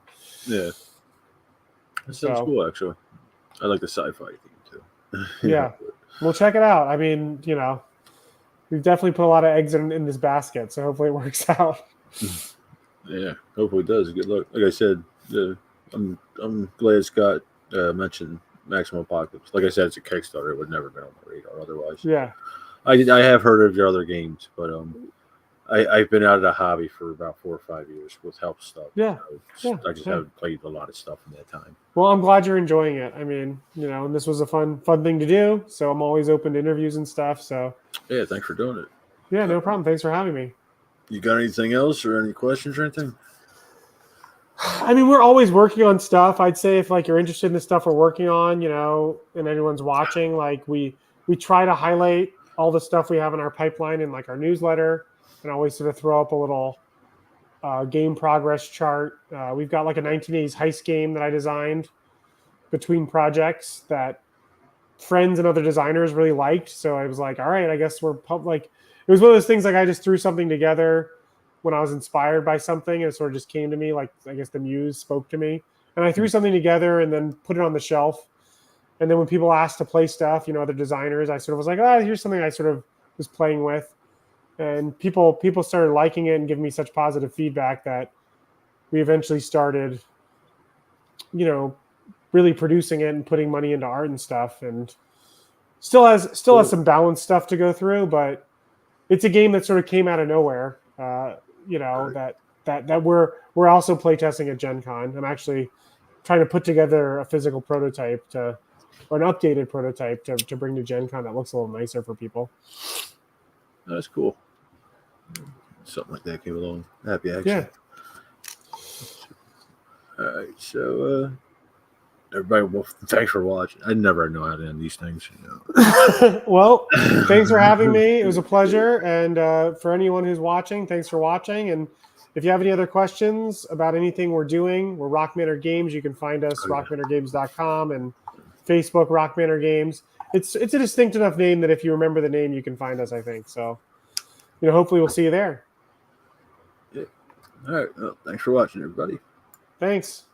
That sounds cool, actually. I like the sci-fi theme, too. Yeah. Well, check it out. I mean, we've definitely put a lot of eggs in this basket, so hopefully it works out. Yeah, hopefully it does. Good luck. Like I said, I'm glad Scott mentioned Maximum Apocalypse. Like I said, it's a Kickstarter. It would never been on the radar otherwise. Yeah. I have heard of your other games, but I've been out of the hobby for about 4 or 5 years with help stuff. Yeah. I just haven't played a lot of stuff in that time. Well, I'm glad you're enjoying it. I mean, and this was a fun thing to do. So I'm always open to interviews and stuff. So yeah, thanks for doing it. Yeah, no problem. Thanks for having me. You got anything else or any questions or anything? I mean, we're always working on stuff. I'd say if you're interested in the stuff we're working on, and anyone's watching, we try to highlight all the stuff we have in our pipeline in our newsletter, and always sort of throw up a little game progress chart. We've got a 1980s heist game that I designed between projects that friends and other designers really liked. So I was like, all right, I guess it was one of those things I just threw something together when I was inspired by something, and it sort of just came to me. I guess the muse spoke to me, and I threw something together and then put it on the shelf. And then when people asked to play stuff, other designers, I sort of was like, here's something I sort of was playing with. and people started liking it and giving me such positive feedback that we eventually started, really producing it and putting money into art and stuff, and still has some balanced stuff to go through, but it's a game that sort of came out of nowhere. That we're also playtesting at Gen Con. I'm actually trying to put together a physical prototype or an updated prototype to bring to Gen Con that looks a little nicer for people. That's cool. Something like that came along. Happy action. Yeah. All right, so everybody, well, thanks for watching. I never know how to end these things. Well, thanks for having me. It was a pleasure. And for anyone who's watching, thanks for watching. And if you have any other questions about anything we're doing, we're Rock Manor Games. You can find us rockmanorgames.com and Facebook Rock Manor Games. It's a distinct enough name that if you remember the name, you can find us, I think. So, hopefully we'll see you there. Yeah. All right. Well, thanks for watching, everybody. Thanks.